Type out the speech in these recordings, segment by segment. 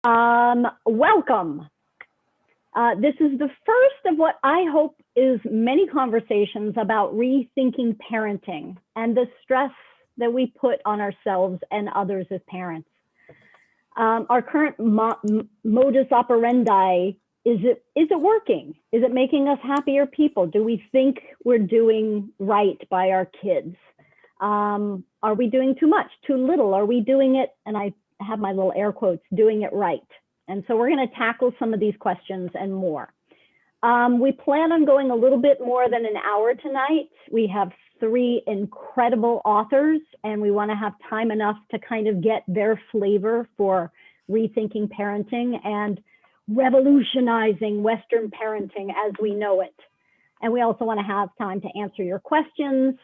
Welcome. This is the first of what I hope is many conversations about rethinking parenting and the stress that we put on ourselves and others as parents. Our current modus operandi, is it working? Is it making us happier people? Do we think we're doing right by our kids? Are we doing too much, too little? Are we doing it, and I have my little air quotes, doing it right? And so we're going to tackle some of these questions and more. We plan on going a little bit more than an hour tonight. We have three incredible authors, and we want to have time enough to kind of get their flavor for rethinking parenting and revolutionizing Western parenting as we know it. And we also want to have time to answer your questions.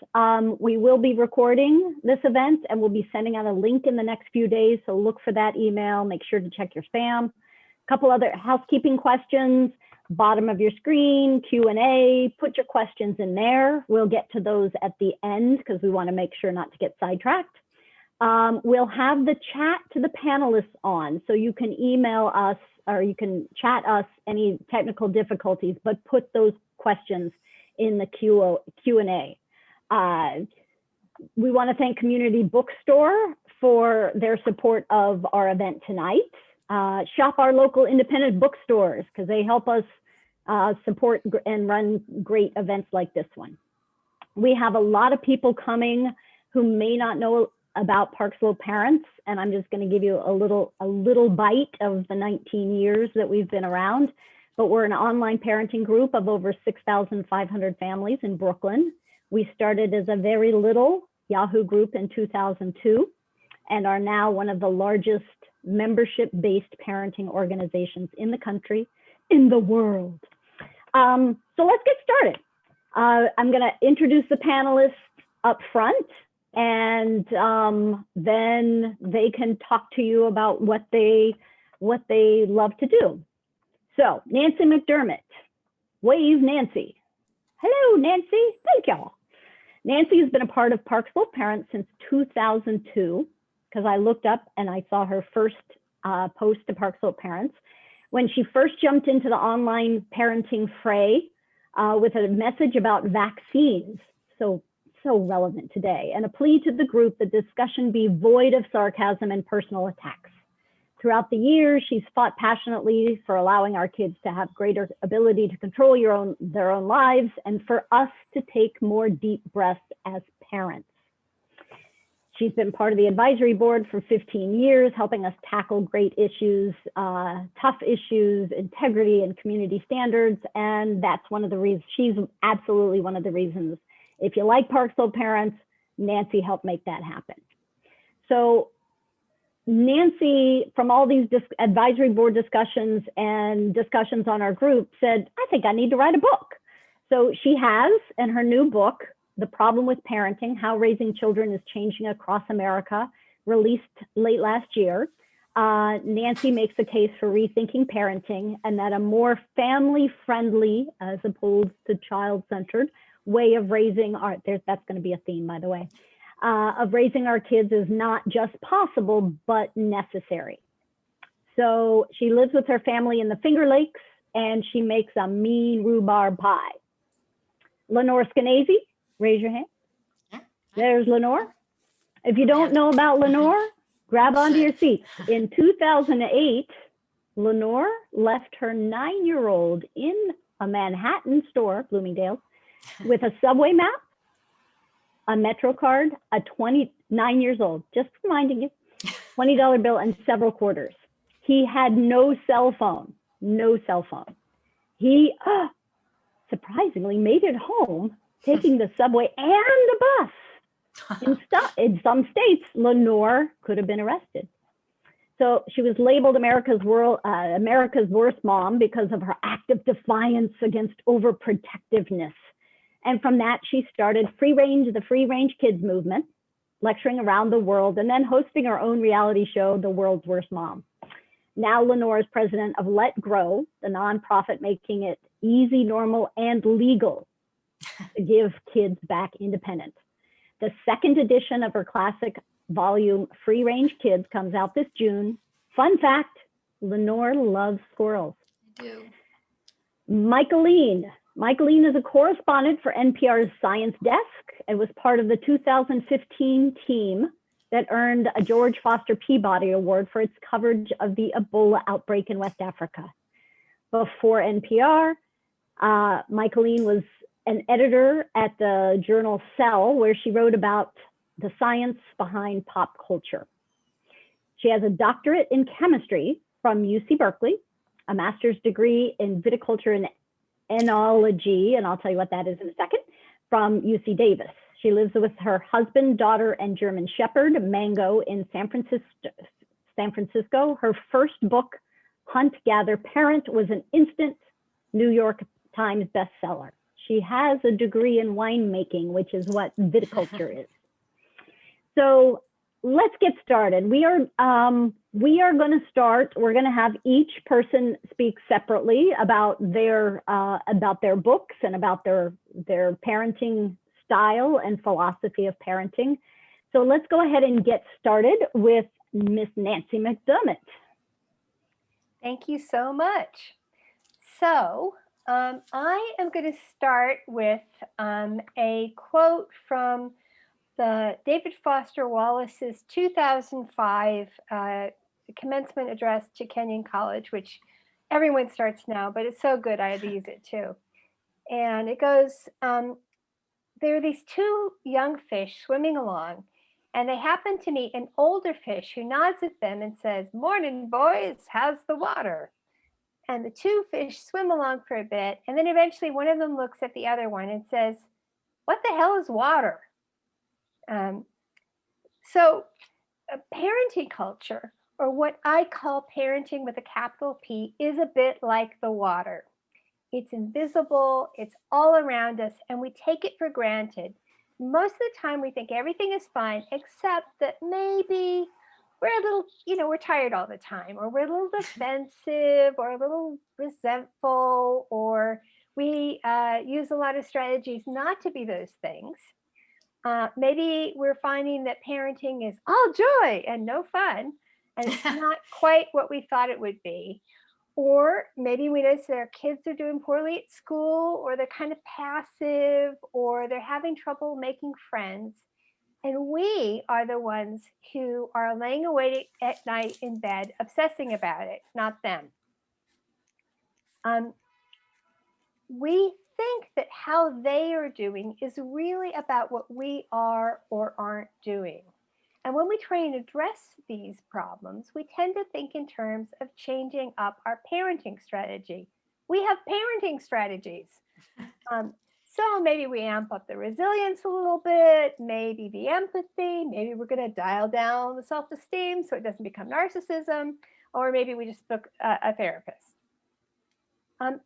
We will be recording this event and we'll be sending out a link in the next few days. So look for that email, make sure to check your spam. A couple other housekeeping questions, bottom of your screen, Q&A, put your questions in there. We'll get to those at the end because we want to make sure not to get sidetracked. We'll have the chat to the panelists on, so you can email us or you can chat us any technical difficulties, but put those questions in the Q&A. We want to thank Community Bookstore for their support of our event tonight. Shop our local independent bookstores because they help us support and run great events like this one. We have a lot of people coming who may not know about Park Slope Parents, and I'm just going to give you a little bite of the 19 years that we've been around. But we're an online parenting group of over 6,500 families in Brooklyn. We started as a very little Yahoo group in 2002 and are now one of the largest membership-based parenting organizations in the country, in the world. So let's get started. I'm going to introduce the panelists up front, and then they can talk to you about what they love to do. So Nancy McDermott, wave Nancy. Hello, Nancy, thank y'all. Nancy has been a part of Park Slope Parents since 2002, because I looked up and I saw her first post to Park Slope Parents when she first jumped into the online parenting fray with a message about vaccines. So relevant today, and a plea to the group that discussion be void of sarcasm and personal attacks. Throughout the years, she's fought passionately for allowing our kids to have greater ability to control their own lives and for us to take more deep breaths as parents. She's been part of the advisory board for 15 years, helping us tackle great issues, tough issues, integrity and community standards. And that's one of the reasons, she's absolutely one of the reasons. If you like Park Slope Parents, Nancy helped make that happen. So Nancy, from all these advisory board discussions and discussions on our group, said, I think I need to write a book. So she has, in her new book, The Problem with Parenting, How Raising Children is Changing Across America, released late last year. Nancy makes the case for rethinking parenting and that a more family-friendly, as opposed to child-centered, way of raising our, that's going to be a theme, by the way, of raising our kids is not just possible, but necessary. So she lives with her family in the Finger Lakes, and she makes a mean rhubarb pie. Lenore Skenazy, raise your hand. There's Lenore. If you don't know about Lenore, grab onto your seat. In 2008, Lenore left her 9-year-old in a Manhattan store, Bloomingdale's, with a subway map, a Metro card, a 29 years old, just reminding you, $20 bill and several quarters. He had no cell phone, no cell phone. He surprisingly made it home, taking the subway and the bus. In some states, Lenore could have been arrested. So she was labeled America's worst mom because of her active defiance against overprotectiveness. And from that, she started the Free Range Kids movement, lecturing around the world, and then hosting her own reality show, The World's Worst Mom. Now Lenore is president of Let Grow, the nonprofit making it easy, normal, and legal to give kids back independence. The second edition of her classic volume, Free Range Kids, comes out this June. Fun fact, Lenore loves squirrels. I do. Michaeline. Michaeline is a correspondent for NPR's Science Desk and was part of the 2015 team that earned a George Foster Peabody Award for its coverage of the Ebola outbreak in West Africa. Before NPR, Michaeline was an editor at the journal Cell, where she wrote about the science behind pop culture. She has a doctorate in chemistry from UC Berkeley, a master's degree in viticulture and enology, and I'll tell you what that is in a second, from UC Davis. She lives with her husband, daughter, and German Shepherd, Mango, in San Francisco. Her first book, Hunt, Gather, Parent, was an instant New York Times bestseller. She has a degree in winemaking, which is what viticulture is. So let's get started. We are going to start. We're going to have each person speak separately about their books and about their parenting style and philosophy of parenting. So let's go ahead and get started with Miss Nancy McDermott. Thank you so much. So I am going to start with a quote from the David Foster Wallace's 2005 commencement address to Kenyon College, which everyone starts now, but it's so good I had to use it too. And it goes, there are these two young fish swimming along, and they happen to meet an older fish who nods at them and says, "Morning, boys, how's the water?" And the two fish swim along for a bit, and then eventually one of them looks at the other one and says, "What the hell is water?" So parenting culture, or what I call parenting with a capital P, is a bit like the water. It's invisible, it's all around us, and we take it for granted. Most of the time we think everything is fine, except that maybe we're a little, we're tired all the time, or we're a little defensive, or a little resentful, or we use a lot of strategies not to be those things. Maybe we're finding that parenting is all joy and no fun, and it's not quite what we thought it would be. Or maybe we notice that our kids are doing poorly at school, or they're kind of passive, or they're having trouble making friends. And we are the ones who are laying awake at night in bed, obsessing about it, not them. We think that how they are doing is really about what we are or aren't doing. And when we try and address these problems, we tend to think in terms of changing up our parenting strategy. We have parenting strategies. So maybe we amp up the resilience a little bit, maybe the empathy, maybe we're going to dial down the self-esteem so it doesn't become narcissism, or maybe we just book a therapist. And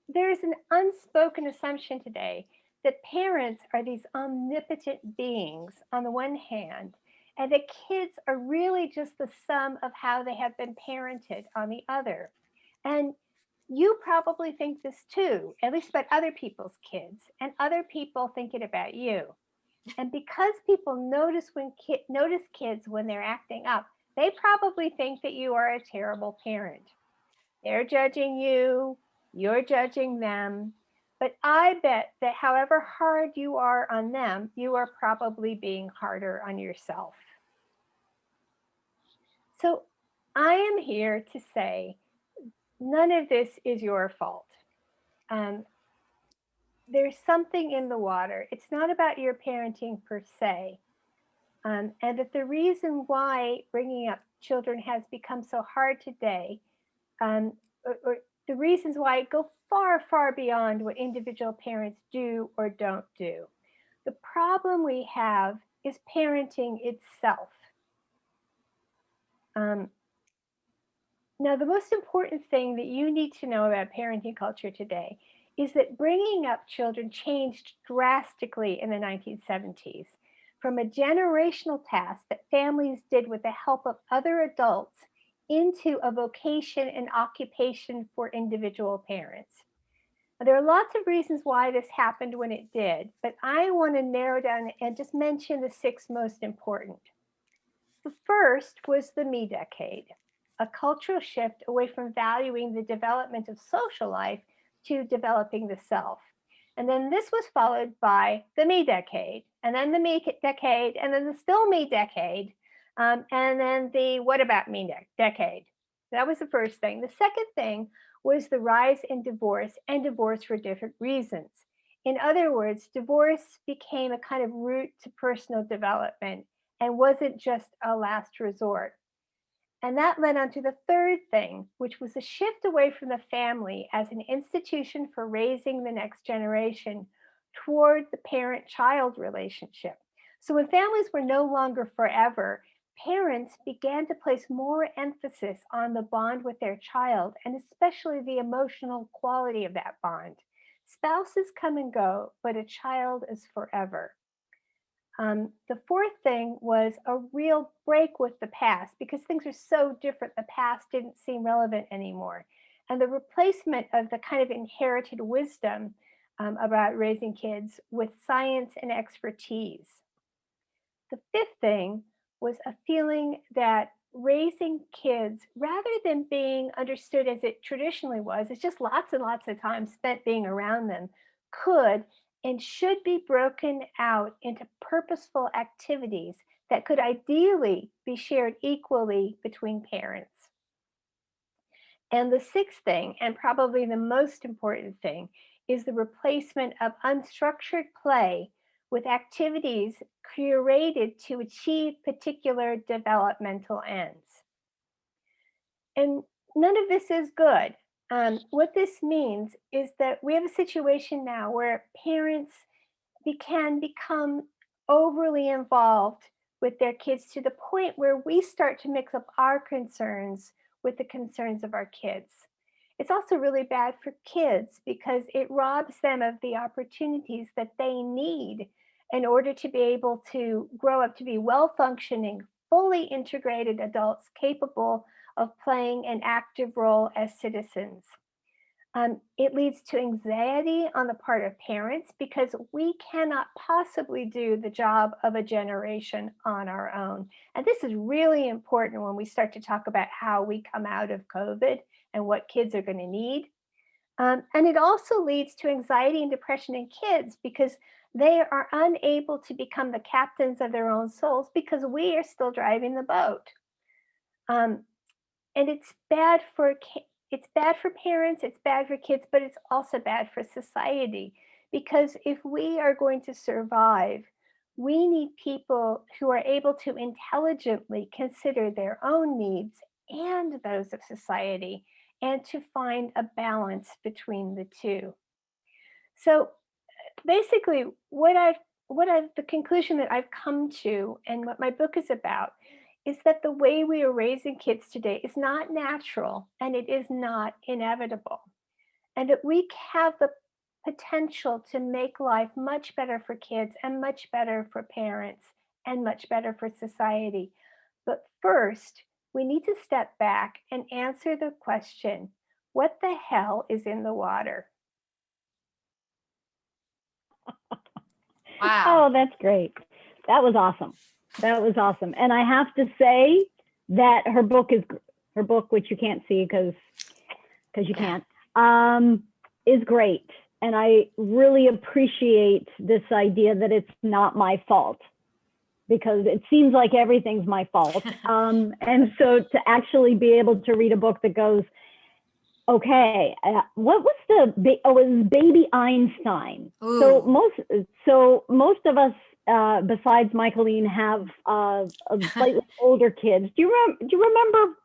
there's an unspoken assumption today that parents are these omnipotent beings on the one hand, and that kids are really just the sum of how they have been parented on the other. And you probably think this too, at least about other people's kids, and other people think it about you. And because people notice kids when they're acting up, they probably think that you are a terrible parent. They're judging you, you're judging them. But I bet that however hard you are on them, you are probably being harder on yourself. So I am here to say none of this is your fault. There's something in the water. It's not about your parenting per se. And that the reason why bringing up children has become so hard today, or the reasons why go far, far beyond what individual parents do or don't do. The problem we have is parenting itself. Now, the most important thing that you need to know about parenting culture today is that bringing up children changed drastically in the 1970s from a generational task that families did with the help of other adults into a vocation and occupation for individual parents. There are lots of reasons why this happened when it did, but I want to narrow down and just mention the 6 most important. The first was the me decade. a cultural shift away from valuing the development of social life to developing the self. And then this was followed by the me decade, and then the me decade, and then the still me decade, and then the what about me decade. That was the first thing. The second thing was the rise in divorce, and divorce for different reasons. In other words, divorce became a kind of route to personal development and wasn't just a last resort. And that led on to the third thing, which was a shift away from the family as an institution for raising the next generation toward the parent-child relationship. So when families were no longer forever, parents began to place more emphasis on the bond with their child, and especially the emotional quality of that bond. Spouses come and go, but a child is forever. The fourth thing was a real break with the past because things are so different. The past didn't seem relevant anymore. And the replacement of the kind of inherited wisdom about raising kids with science and expertise. The fifth thing was a feeling that raising kids, rather than being understood as it traditionally was, it's just lots and lots of time spent being around them, could and should be broken out into purposeful activities that could ideally be shared equally between parents. And the sixth thing, and probably the most important thing, is the replacement of unstructured play with activities curated to achieve particular developmental ends. And none of this is good. What this means is that we have a situation now where parents can become overly involved with their kids to the point where we start to mix up our concerns with the concerns of our kids. It's also really bad for kids because it robs them of the opportunities that they need in order to be able to grow up to be well-functioning, fully integrated adults capable of playing an active role as citizens. It leads to anxiety on the part of parents because we cannot possibly do the job of a generation on our own. And this is really important when we start to talk about how we come out of COVID and what kids are going to need. And it also leads to anxiety and depression in kids because they are unable to become the captains of their own souls because we are still driving the boat. And it's bad for parents, it's bad for kids, but it's also bad for society because if we are going to survive, we need people who are able to intelligently consider their own needs and those of society and to find a balance between the two. So basically the conclusion that I've come to and what my book is about is that the way we are raising kids today is not natural and it is not inevitable. And that we have the potential to make life much better for kids and much better for parents and much better for society. But first, we need to step back and answer the question, what the hell is in the water? Wow. Oh, that's great. That was awesome. That was awesome. And I have to say that her book, which you can't see because you can't, is great. And I really appreciate this idea that it's not my fault because it seems like everything's my fault. And so to actually be able to read a book that goes, okay, what was it was Baby Einstein. Ooh. So most of us, besides Michaeline, have slightly older kids. Do you remember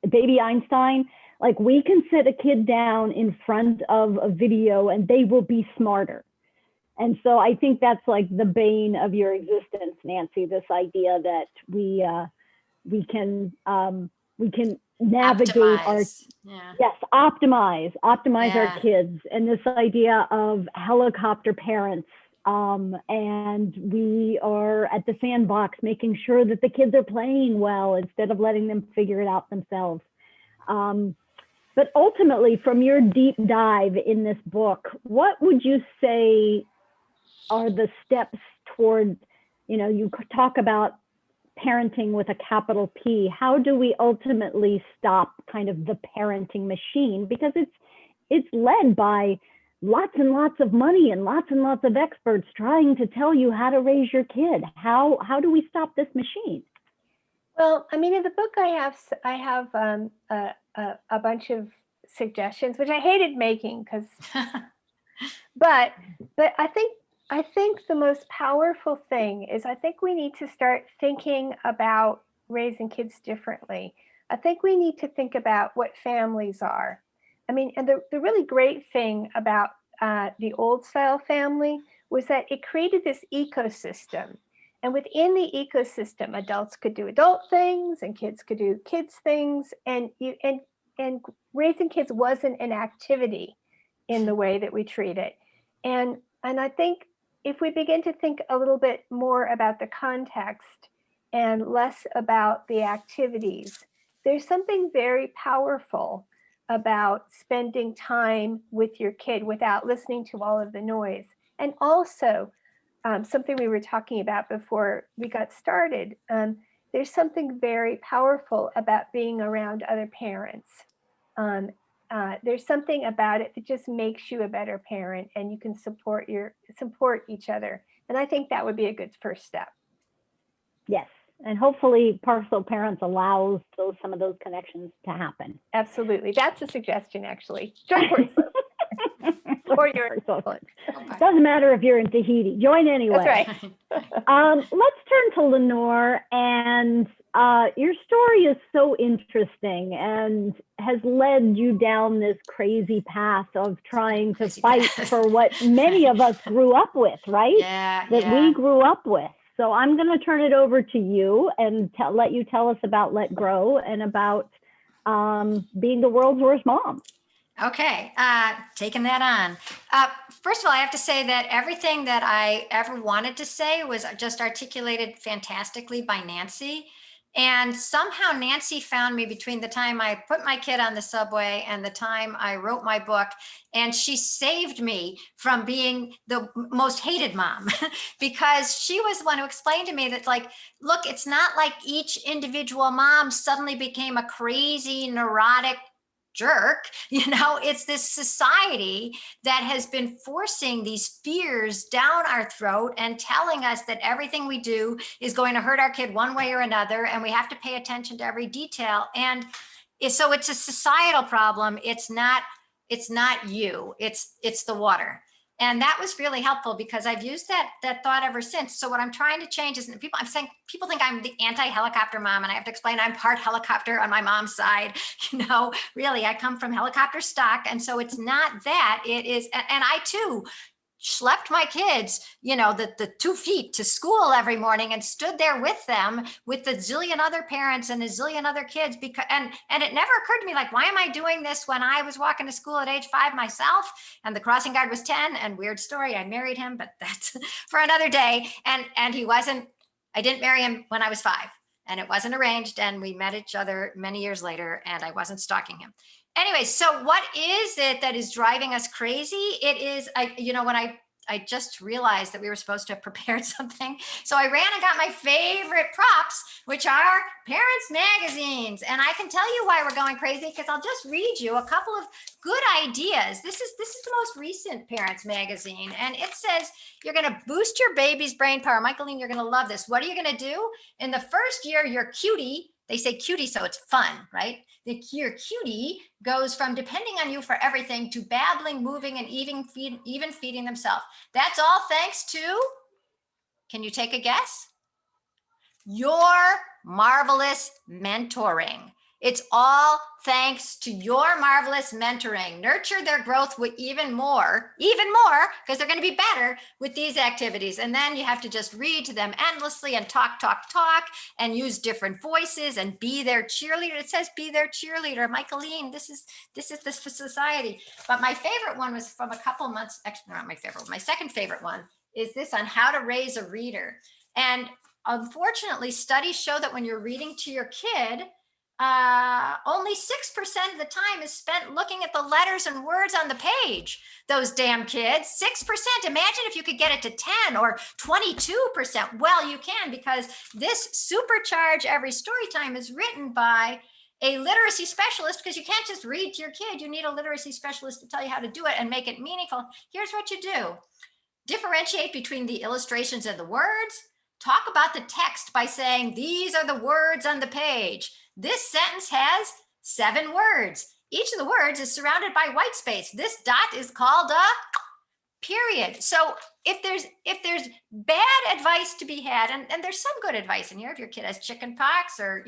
Baby Einstein? Like we can sit a kid down in front of a video and they will be smarter. And so I think that's like the bane of your existence, Nancy. This idea that we can navigate optimize our kids, and this idea of helicopter parents, and we are at the sandbox making sure that the kids are playing well instead of letting them figure it out themselves. But ultimately, from your deep dive in this book, what would you say are the steps toward, you talk about parenting with a capital P, how do we ultimately stop kind of the parenting machine? Because it's led by lots and lots of money and lots of experts trying to tell you how to raise your kid. How do we stop this machine? Well, I mean, in the book, I have a bunch of suggestions, which I hated making because, but I think the most powerful thing is I think we need to start thinking about raising kids differently. I think we need to think about what families are. I mean, and the really great thing about the old style family was that it created this ecosystem. And within the ecosystem, adults could do adult things and kids could do kids things. And raising kids wasn't an activity in the way that we treat it. And I think if we begin to think a little bit more about the context and less about the activities, there's something very powerful about spending time with your kid without listening to all of the noise. And also, something we were talking about before we got started, there's something very powerful about being around other parents. There's something about it that just makes you a better parent, and you can support each other. And I think that would be a good first step. Yes. And hopefully Partial Parents allows some of those connections to happen. Absolutely. That's a suggestion, actually. Join Partial. Or you're doesn't matter if you're in Tahiti. Join anyway. That's right. Let's turn to Lenore, and your story is so interesting and has led you down this crazy path of trying to fight for what many of us grew up with, right? Yeah, that we grew up with. So I'm going to turn it over to you and let you tell us about Let Grow and about being the world's worst mom. Okay, taking that on. First of all, I have to say that everything that I ever wanted to say was just articulated fantastically by Nancy. And somehow Nancy found me between the time I put my kid on the subway and the time I wrote my book. And she saved me from being the most hated mom because she was the one who explained to me that, like, look, it's not like each individual mom suddenly became a crazy, neurotic jerk. It's this society that has been forcing these fears down our throat and telling us that everything we do is going to hurt our kid one way or another, and we have to pay attention to every detail. And so it's a societal problem. It's not you, it's the water. And that was really helpful because I've used that thought ever since. So what I'm trying to change is people think I'm the anti-helicopter mom, and I have to explain I'm part helicopter on my mom's side. Really, I come from helicopter stock. And so it's not that. It is, and I too schlepped my kids, the 2 feet to school every morning and stood there with them with a zillion other parents and a zillion other kids and it never occurred to me, like, why am I doing this when I was walking to school at age 5 myself and the crossing guard was 10? And weird story, I married him, but that's for another day. And I didn't marry him when I was 5, and it wasn't arranged, and we met each other many years later, and I wasn't stalking him. Anyway, so what is it that is driving us crazy? It is, when I just realized that we were supposed to have prepared something. So I ran and got my favorite props, which are parents' magazines. And I can tell you why we're going crazy, because I'll just read you a couple of good ideas. This is the most recent parents' magazine. And it says, you're going to boost your baby's brain power. Michaeline, you're going to love this. What are you going to do? In the first year, your cutie, they say cutie, so it's fun, right? Your cutie goes from depending on you for everything to babbling, moving, and even feeding themselves. That's all thanks to, can you take a guess? Your marvelous mentoring. It's all thanks to your marvelous mentoring. Nurture their growth with even more, because they're going to be better with these activities. And then you have to just read to them endlessly and talk, and use different voices and be their cheerleader. It says be their cheerleader. Michaeline, this is the society. But my favorite one was from a couple months, actually not my favorite one. My second favorite one is this on how to raise a reader. And unfortunately, studies show that when you're reading to your kid, only 6% of the time is spent looking at the letters and words on the page. Those damn kids, 6%. Imagine if you could get it to 10 or 22%. Well, you can, because this Supercharge Every Story Time is written by a literacy specialist, because you can't just read to your kid. You need a literacy specialist to tell you how to do it and make it meaningful. Here's what you do. Differentiate between the illustrations and the words. Talk about the text by saying, these are the words on the page. This sentence has 7 words. Each of the words is surrounded by white space. This dot is called a period. So if there's bad advice to be had, and there's some good advice in here, if your kid has chicken pox or,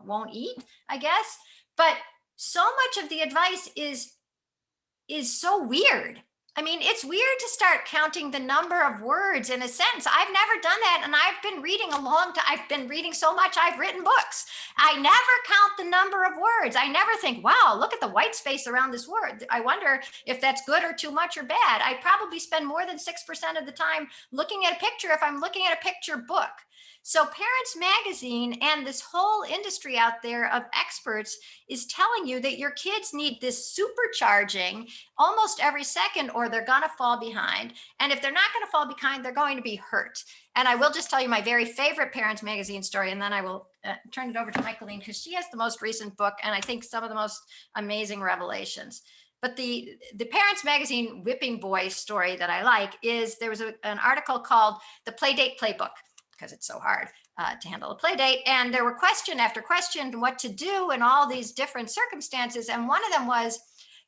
won't eat, I guess, but so much of the advice is so weird. I mean, it's weird to start counting the number of words in a sentence. I've never done that. And I've been reading a long time. I've been reading so much, I've written books. I never count the number of words. I never think, wow, look at the white space around this word. I wonder if that's good or too much or bad. I probably spend more than 6% of the time looking at a picture if I'm looking at a picture book. So Parents Magazine and this whole industry out there of experts is telling you that your kids need this supercharging almost every second, or they're going to fall behind. And if they're not going to fall behind, they're going to be hurt. And I will just tell you my very favorite Parents Magazine story, and then I will turn it over to Michaeline, because she has the most recent book and I think some of the most amazing revelations. But the Parents Magazine whipping boy story that I like is there was an article called The Playdate Playbook, because it's so hard to handle a play date. And there were question after question what to do in all these different circumstances. And one of them was,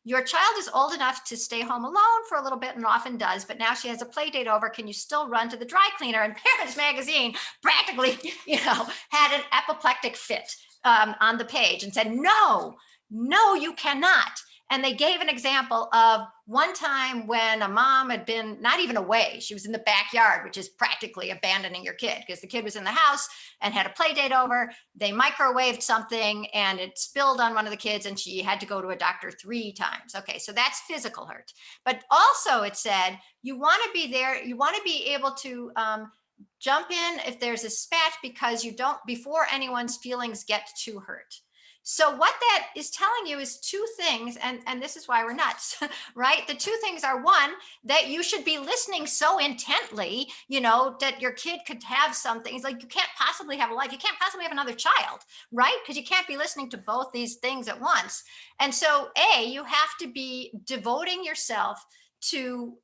your child is old enough to stay home alone for a little bit and often does, but now she has a play date over. Can you still run to the dry cleaner? And Parents Magazine practically, had an apoplectic fit on the page and said, no, you cannot. And they gave an example of one time when a mom had been not even away. She was in the backyard, which is practically abandoning your kid, because the kid was in the house and had a play date over. They microwaved something and it spilled on one of the kids and she had to go to a doctor 3 times. Okay, so that's physical hurt. But also it said, you want to be there. You want to be able to jump in if there's a spat, because you don't, before anyone's feelings get too hurt. So what that is telling you is 2 things, and this is why we're nuts, right? The 2 things are, one, that you should be listening so intently, that your kid could have something. It's like, you can't possibly have a life. You can't possibly have another child, right? Because you can't be listening to both these things at once. And so, A, you have to be devoting yourself to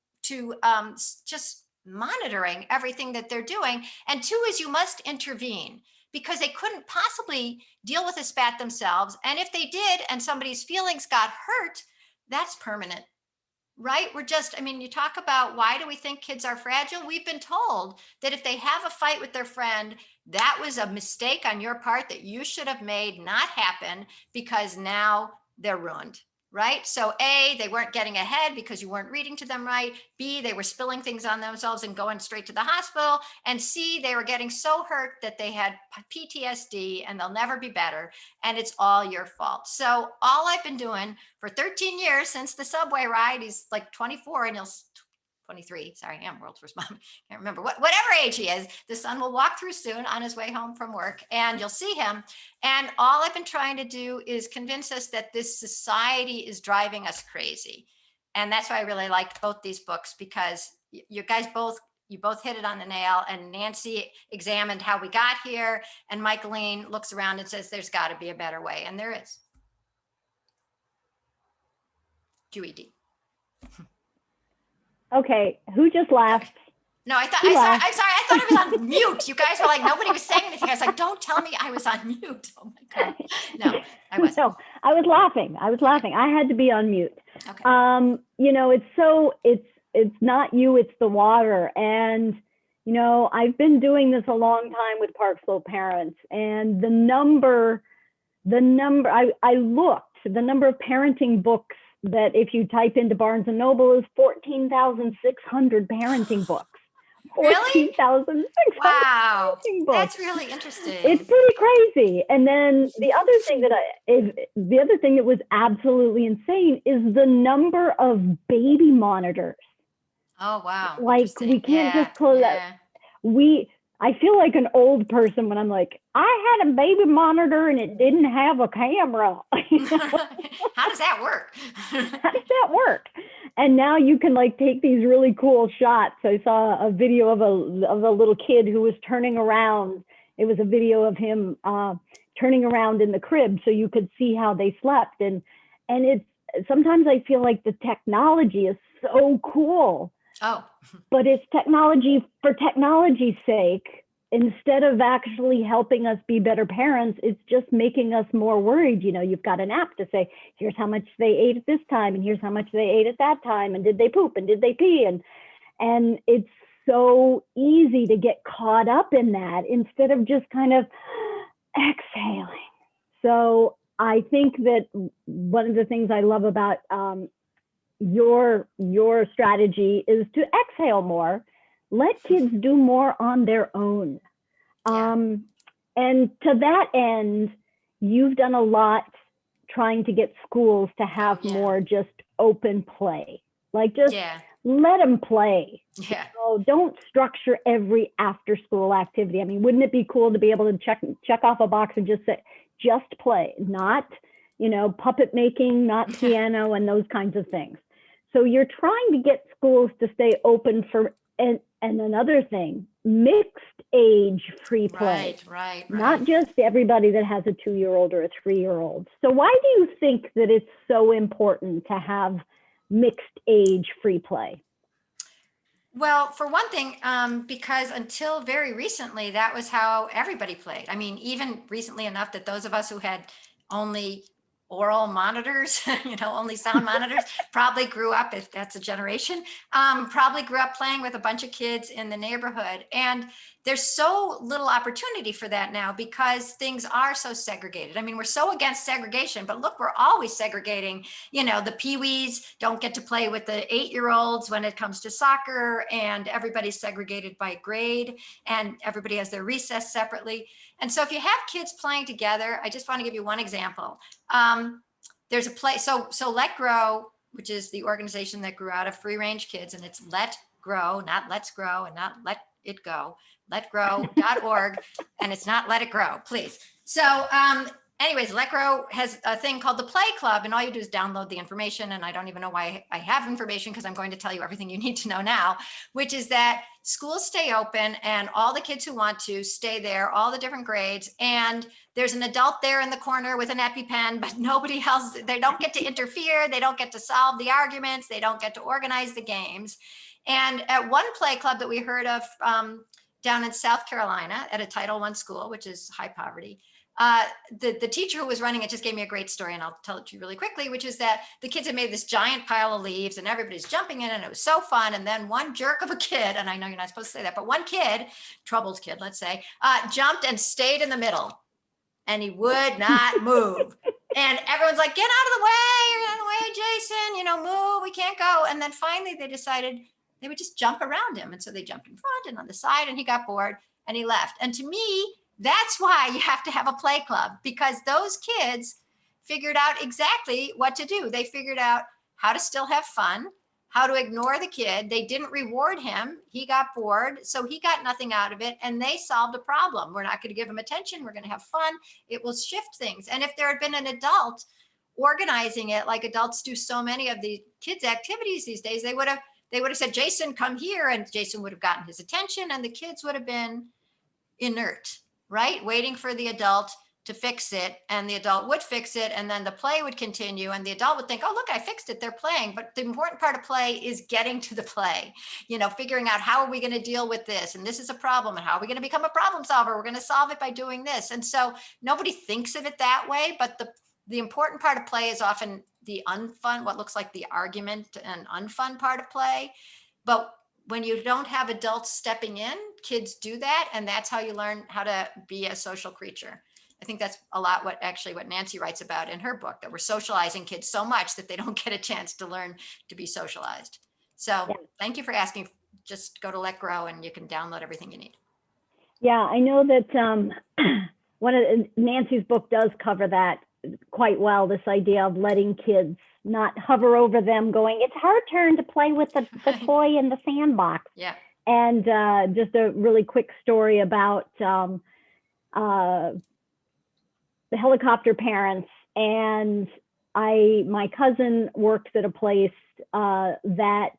just monitoring everything that they're doing. And 2 is you must intervene, because they couldn't possibly deal with a spat themselves. And if they did, and somebody's feelings got hurt, that's permanent, right? You talk about, why do we think kids are fragile? We've been told that if they have a fight with their friend, that was a mistake on your part that you should have made not happen, because now they're ruined. Right? So A, they weren't getting ahead because you weren't reading to them right. B, they were spilling things on themselves and going straight to the hospital. And C, they were getting so hurt that they had PTSD and they'll never be better. And it's all your fault. So all I've been doing for 13 years since the subway ride, he's like 24 and he'll 23, sorry, I'm world's first mom. Can't remember whatever age he is. The son will walk through soon on his way home from work, and you'll see him. And all I've been trying to do is convince us that this society is driving us crazy. And that's why I really liked both these books, because you guys both hit it on the nail. And Nancy examined how we got here, and Michaeline looks around and says, there's got to be a better way. And there is. QED. Okay, who just laughed? No, I'm sorry. I thought I was on mute. You guys were like, nobody was saying anything. I was like, don't tell me I was on mute. Oh my God. No, I wasn't. No, I was laughing. I had to be on mute. Okay. It's not you, it's the water. And, I've been doing this a long time with Park Slope parents, and the number, I looked, the number of parenting books that if you type into Barnes and Noble is 14,600 parenting books. Really? 14,600 wow. parenting books. That's really interesting. It's pretty crazy. And then the other thing that was absolutely insane is the number of baby monitors. Oh wow. Like we can't just pull that. I feel like an old person when I'm like, I had a baby monitor and it didn't have a camera. How does that work? How does that work? And now you can like take these really cool shots. I saw a video of a little kid who was turning around. It was a video of him turning around in the crib so you could see how they slept. And it's sometimes I feel like the technology is so cool. Oh. But it's technology for technology's sake. Instead of actually helping us be better parents, it's just making us more worried. You know, you've got an app to say, here's how much they ate at this time, and here's how much they ate at that time, and did they poop, and did they pee? And it's so easy to get caught up in that instead of just kind of exhaling. So I think that one of the things I love about your strategy is to exhale more, let kids do more on their own. And to that end, you've done a lot trying to get schools to have more just open play, like just let them play. Yeah. So don't structure every after school activity. I mean, wouldn't it be cool to be able to check off a box and just say, just play, not, you know, puppet making, not piano and those kinds of things. So you're trying to get schools to stay open for, and another thing, mixed age free play. Right. Not just everybody that has a 2-year-old or a 3-year-old. So why do you think that it's so important to have mixed age free play? Well, for one thing, because until very recently, that was how everybody played. I mean, even recently enough that those of us who had only oral monitors, you know, only sound monitors, probably grew up, if that's a generation, probably grew up playing with a bunch of kids in the neighborhood. And there's so little opportunity for that now because things are so segregated. I mean, we're so against segregation, but look, we're always segregating. You know, the peewees don't get to play with the 8-year-olds when it comes to soccer, and everybody's segregated by grade, and everybody has their recess separately. And so if you have kids playing together, I just want to give you one example. There's a play, so Let Grow, which is the organization that grew out of free range kids, and it's Let Grow, not Let's Grow, and not Let It Go, letgrow.org, and it's not Let It Grow, please. So anyways, Let Grow has a thing called the Play Club, and all you do is download the information, and I don't even know why I have information because I'm going to tell you everything you need to know now, which is that schools stay open and all the kids who want to stay there, all the different grades, and there's an adult there in the corner with an EpiPen, but nobody else, they don't get to interfere, they don't get to solve the arguments, they don't get to organize the games. And at one play club that we heard of down in South Carolina at a Title I school, which is high poverty, the teacher who was running it just gave me a great story, and I'll tell it to you really quickly, which is that the kids had made this giant pile of leaves and everybody's jumping in and it was so fun. And then one jerk of a kid, and I know you're not supposed to say that, but one kid, troubled kid, let's say, jumped and stayed in the middle and he would not move. And everyone's like, get out of the way, you're out of the way, Jason, you know, move, we can't go. And then finally they decided they would just jump around him. And so they jumped in front and on the side and he got bored and he left. And to me, that's why you have to have a play club, because those kids figured out exactly what to do. They figured out how to still have fun, how to ignore the kid. They didn't reward him. He got bored, so he got nothing out of it, and they solved a problem. We're not going to give him attention. We're going to have fun. It will shift things. And if there had been an adult organizing it, like adults do so many of the kids' activities these days, they would have said, Jason, come here, and Jason would have gotten his attention, and the kids would have been inert, right? Waiting for the adult to fix it, and the adult would fix it, and then the play would continue, and the adult would think, oh, look, I fixed it, they're playing. But the important part of play is getting to the play, you know, figuring out how are we going to deal with this, and this is a problem, and how are we going to become a problem solver? We're going to solve it by doing this. And so nobody thinks of it that way, but the important part of play is often the unfun, what looks like the argument and unfun part of play. But when you don't have adults stepping in, kids do that. And that's how you learn how to be a social creature. I think that's a lot what Nancy writes about in her book, that we're socializing kids so much that they don't get a chance to learn to be socialized. So Thank you for asking. Just go to Let Grow and you can download everything you need. Yeah, I know that one of Nancy's book does cover that quite well, this idea of letting kids not hover over them going, it's her turn to play with the toy in the sandbox. Yeah. And just a really quick story about the helicopter parents. And my cousin works at a place that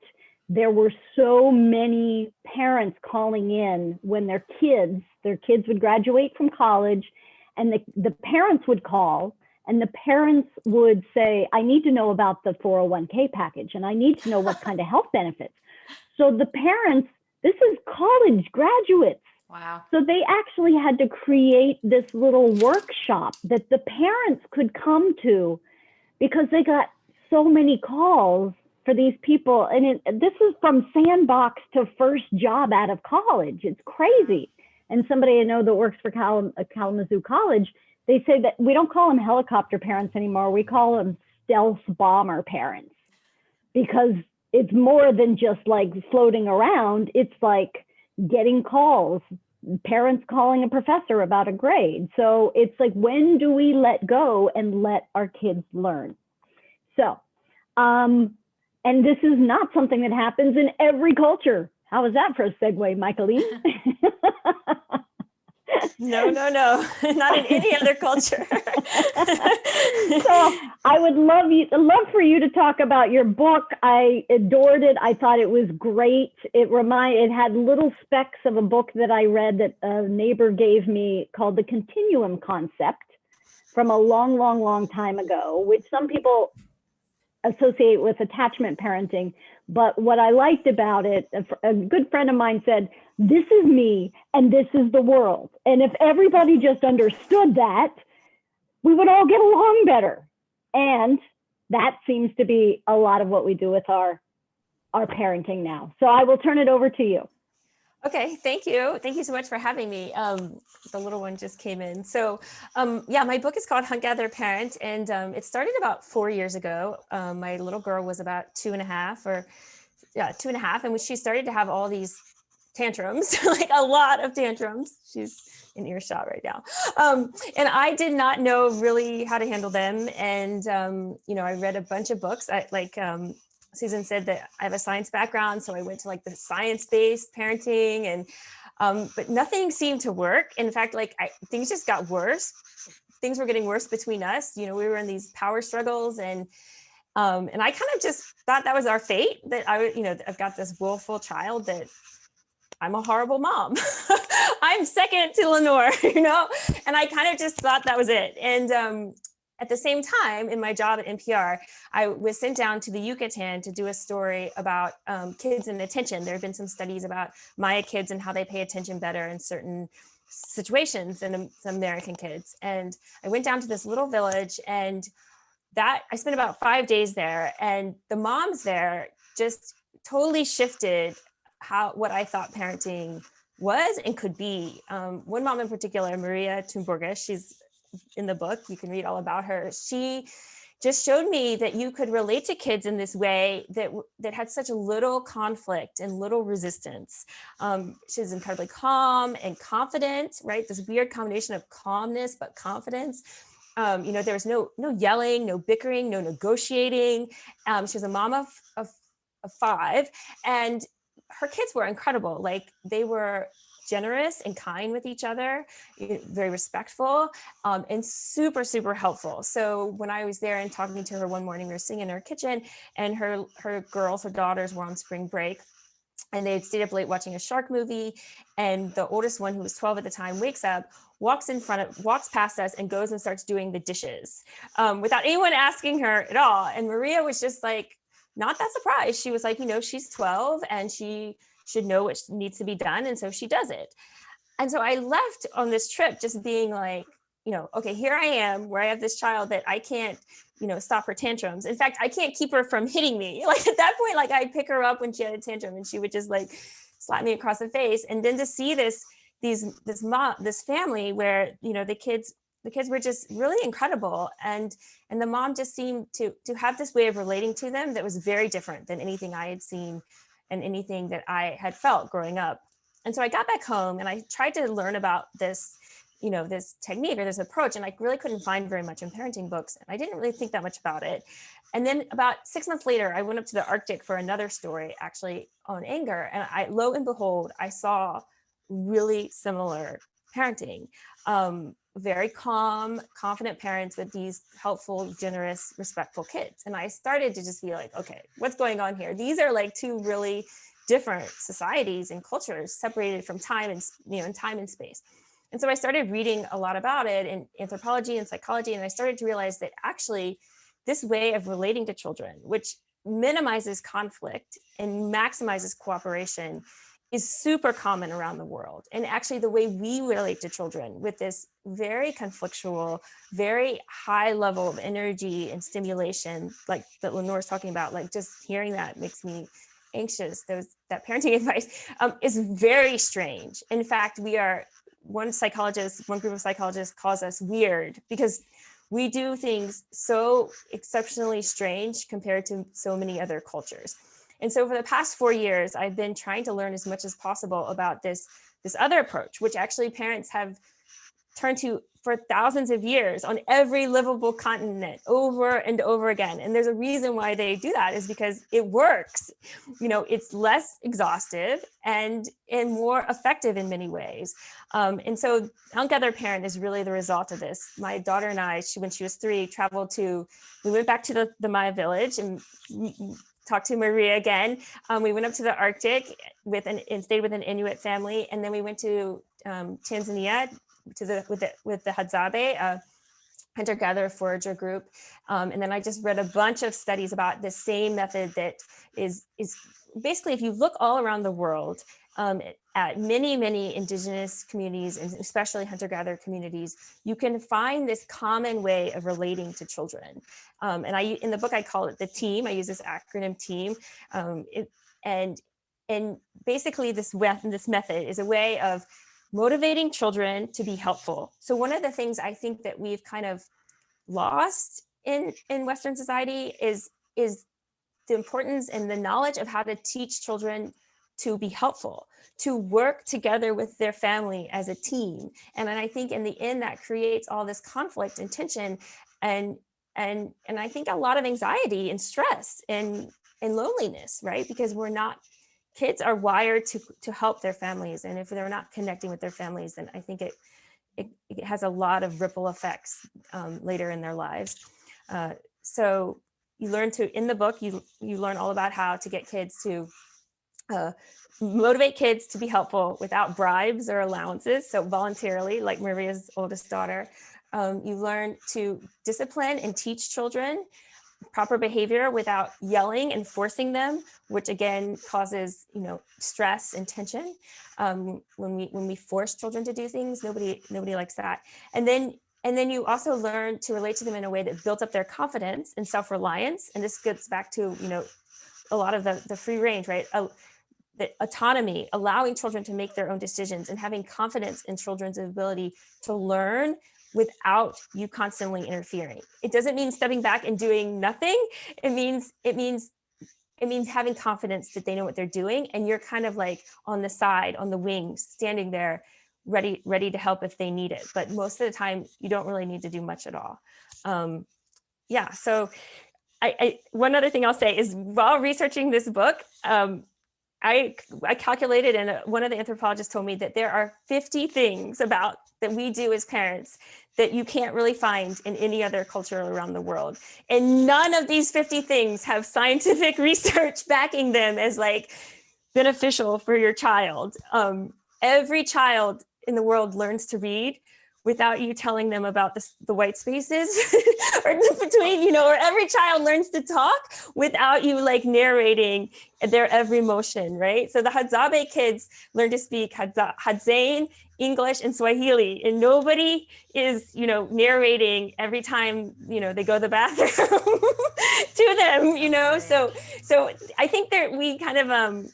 there were so many parents calling in when their kids would graduate from college, and the parents would call, and the parents would say, I need to know about the 401k package, and I need to know what kind of health benefits. So the parents, this is college graduates. Wow. So they actually had to create this little workshop that the parents could come to because they got so many calls for these people. And this is from sandbox to first job out of college. It's crazy. And somebody I know that works for Kalamazoo College, they say that we don't call them helicopter parents anymore. We call them stealth bomber parents, because it's more than just like floating around. It's like getting calls, parents calling a professor about a grade. So it's like, when do we let go and let our kids learn? So, and this is not something that happens in every culture. How was that for a segue, Michaeline? No, not in any other culture. So I would love for you to talk about your book. I adored it. I thought it was great. It had little specks of a book that I read that a neighbor gave me called The Continuum Concept from a long, long, long time ago, which some people associate with attachment parenting. But what I liked about it, a good friend of mine said, this is me and this is the world. And if everybody just understood that, we would all get along better. And that seems to be a lot of what we do with our parenting now. So I will turn it over to you. Okay, thank you. Thank you so much for having me. The little one just came in. So yeah, my book is called Hunt, Gather, Parent, and it started about 4 years ago. My little girl was about 2.5, and when she started to have all these tantrums, like a lot of tantrums. She's in earshot right now. And I did not know really how to handle them. And, I read a bunch of books. Susan said that I have a science background. So I went to like the science-based parenting but nothing seemed to work. In fact, things just got worse. Things were getting worse between us. We were in these power struggles, and I kind of just thought that was our fate, that I've got this willful child, that I'm a horrible mom. I'm second to Lenore, and I kind of just thought that was it. And at the same time, in my job at NPR, I was sent down to the Yucatan to do a story about kids and attention. There have been some studies about Maya kids and how they pay attention better in certain situations than some American kids. And I went down to this little village, and I spent about 5 days there, and the moms there just totally shifted what I thought parenting was and could be. One mom in particular, Maria Tumburga, she's in the book, you can read all about her. She just showed me that you could relate to kids in this way that had such a little conflict and little resistance. She's incredibly calm and confident, right? This weird combination of calmness but confidence. There was no yelling, no bickering, no negotiating. She was a mom of 5, and her kids were incredible. They were generous and kind with each other, very respectful, and super, super helpful. So when I was there and talking to her one morning, we were sitting in her kitchen, and her daughters were on spring break, and they had stayed up late watching a shark movie. And the oldest one, who was 12 at the time, wakes up, walks past us, and goes and starts doing the dishes without anyone asking her at all. And Maria was just not that surprised. She was she's 12 and she should know what needs to be done. And so she does it. And so I left on this trip just being okay, here I am, where I have this child that I can't, stop her tantrums. In fact, I can't keep her from hitting me. At that point, I'd pick her up when she had a tantrum, and she would just slap me across the face. And then to see this family where, the kids were just really incredible. And the mom just seemed to have this way of relating to them that was very different than anything I had seen and anything that I had felt growing up. And so I got back home and I tried to learn about this this technique or this approach, and I really couldn't find very much in parenting books. And I didn't really think that much about it. And then about 6 months later, I went up to the Arctic for another story, actually on anger. And lo and behold, I saw really similar parenting. Very calm, confident parents with these helpful, generous, respectful kids. And I started to just be like, okay, what's going on here? These are like two really different societies and cultures separated from time and, in time and space. And so I started reading a lot about it in anthropology and psychology. And I started to realize that actually this way of relating to children, which minimizes conflict and maximizes cooperation, is super common around the world. And actually the way we relate to children with this very conflictual, very high level of energy and stimulation, like that Lenore's talking about, like just hearing that makes me anxious. That parenting advice is very strange. In fact, one group of psychologists calls us weird because we do things so exceptionally strange compared to so many other cultures. And so for the past 4 years, I've been trying to learn as much as possible about this other approach, which actually parents have turned to for thousands of years on every livable continent over and over again. And there's a reason why they do that, is because it works. It's less exhaustive and more effective in many ways. And so Hunt Gather Parent is really the result of this. My daughter and I, when she was 3, we went back to the Maya village and talked to Maria again. We went up to the Arctic and stayed with an Inuit family. And then we went to Tanzania with the Hadzabe, hunter-gatherer forager group. And then I just read a bunch of studies about the same method that is basically, if you look all around the world at many indigenous communities, and especially hunter-gatherer communities, you can find this common way of relating to children. And in the book, I call it the team. I use this acronym team. And basically this method is a way of motivating children to be helpful. So one of the things I think that we've kind of lost in Western society is the importance and the knowledge of how to teach children to be helpful, to work together with their family as a team. And I think in the end, that creates all this conflict and tension and I think a lot of anxiety and stress and loneliness, right? Because kids are wired to help their families. And if they're not connecting with their families, then I think it has a lot of ripple effects later in their lives. So you learn in the book, you learn all about how to get kids to motivate kids to be helpful without bribes or allowances. So voluntarily, like Maria's oldest daughter, you learn to discipline and teach children proper behavior without yelling and forcing them, which again causes stress and tension. When we force children to do things, nobody likes that. And then you also learn to relate to them in a way that builds up their confidence and self-reliance. And this gets back to a lot of the free range, right? The autonomy, allowing children to make their own decisions and having confidence in children's ability to learn without you constantly interfering. It doesn't mean stepping back and doing nothing. It means having confidence that they know what they're doing, and you're kind of like on the side, on the wings, standing there, ready to help if they need it. But most of the time, you don't really need to do much at all. So one other thing I'll say is, while researching this book, I calculated, and one of the anthropologists told me that there are 50 things that we do as parents that you can't really find in any other culture around the world. And none of these 50 things have scientific research backing them as like beneficial for your child. Every child in the world learns to read without you telling them about the white spaces or between, or every child learns to talk without you like narrating their every motion, right? So the Hadzabe kids learn to speak Hadzane, English, and Swahili, and nobody is, narrating every time, they go to the bathroom to them, So I think that we kind of,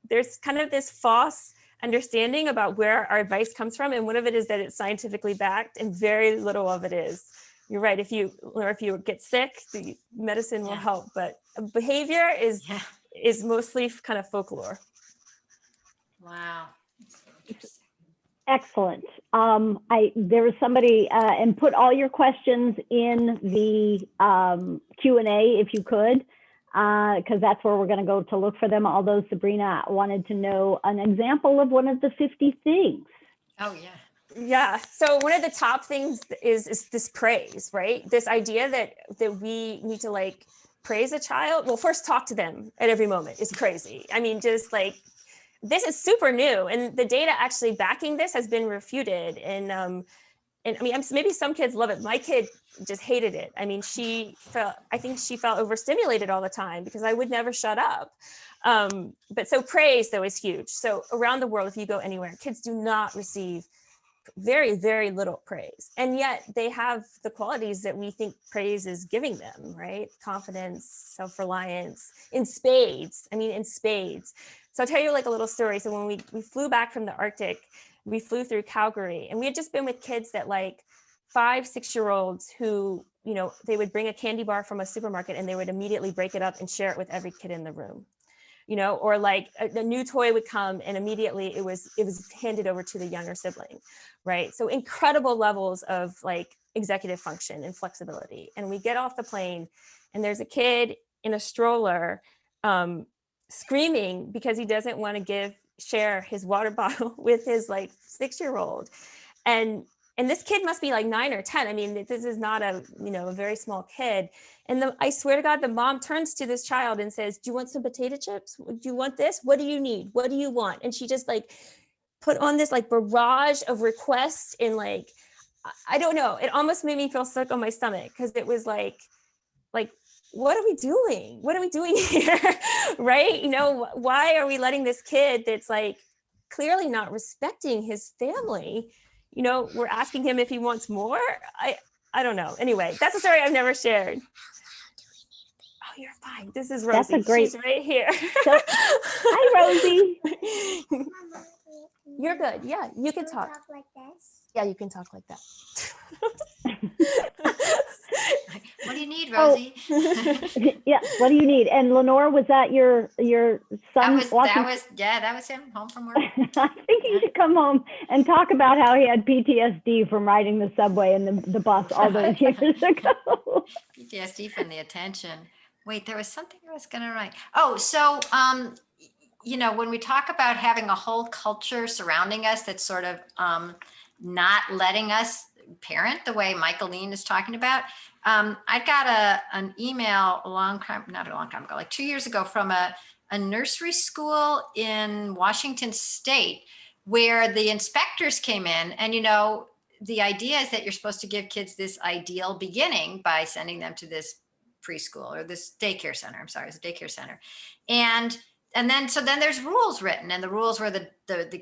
there's kind of this false understanding about where our advice comes from, and one of it is that it's scientifically backed, and very little of it is. You're right. If you get sick, the medicine will help, but behavior is mostly kind of folklore. Wow, that's so interesting. Excellent. There was somebody, and put all your questions in the Q&A if you could, because that's where we're going to go to look for them. Although Sabrina wanted to know an example of one of the 50 things. Oh, yeah. Yeah. So one of the top things is this praise, right? This idea that we need to like praise a child. Well, first talk to them at every moment is crazy. I mean, just like, this is super new, and the data actually backing this has been refuted. And I mean, maybe some kids love it. My kid just hated it. I mean, I think she felt overstimulated all the time because I would never shut up. But so praise though is huge. So around the world, if you go anywhere, kids do not receive very, very little praise. And yet they have the qualities that we think praise is giving them, right? Confidence, self-reliance, in spades. I mean, in spades. So I'll tell you like a little story. So when we flew back from the Arctic, we flew through Calgary, and we had just been with kids that like 5-6-year-olds who, you know, they would bring a candy bar from a supermarket and they would immediately break it up and share it with every kid in the room. You know, or like a new toy would come and immediately it was handed over to the younger sibling, right? So incredible levels of like executive function and flexibility. And we get off the plane and there's a kid in a stroller screaming because he doesn't want to share his water bottle with his like 6-year-old. And this kid must be like 9 or 10. I mean, this is not a very small kid. And I swear to God, the mom turns to this child and says, "Do you want some potato chips? Do you want this? What do you need? What do you want?" And she just like put on this like barrage of requests and like, I don't know. It almost made me feel sick on my stomach because it was like, what are we doing? What are we doing here? Right? You know, why are we letting this kid that's like clearly not respecting his family? You know, we're asking him if he wants more. I don't know. Anyway, that's a story I've never shared. Oh, you're fine. This is Rosie. That's a great. She's right here. So, hi, Rosie. You're good. Yeah, you can talk. Like this? Yeah, you can talk like that. What do you need, Rosie? Yeah, what do you need? And Lenore, was that your son? That was him home from work. I think he should come home and talk about how he had PTSD from riding the subway and the bus all those years ago. PTSD from the attention. Wait, there was something I was going to write. Oh, so, you know, when we talk about having a whole culture surrounding us that's sort of not letting us parent the way Michaeline is talking about, I got an email not a long time ago, like 2 years ago, from a nursery school in Washington State, where the inspectors came in. And, you know, the idea is that you're supposed to give kids this ideal beginning by sending them to this preschool or this daycare center. I'm sorry, it's a daycare center. And then there's rules written, and the rules were the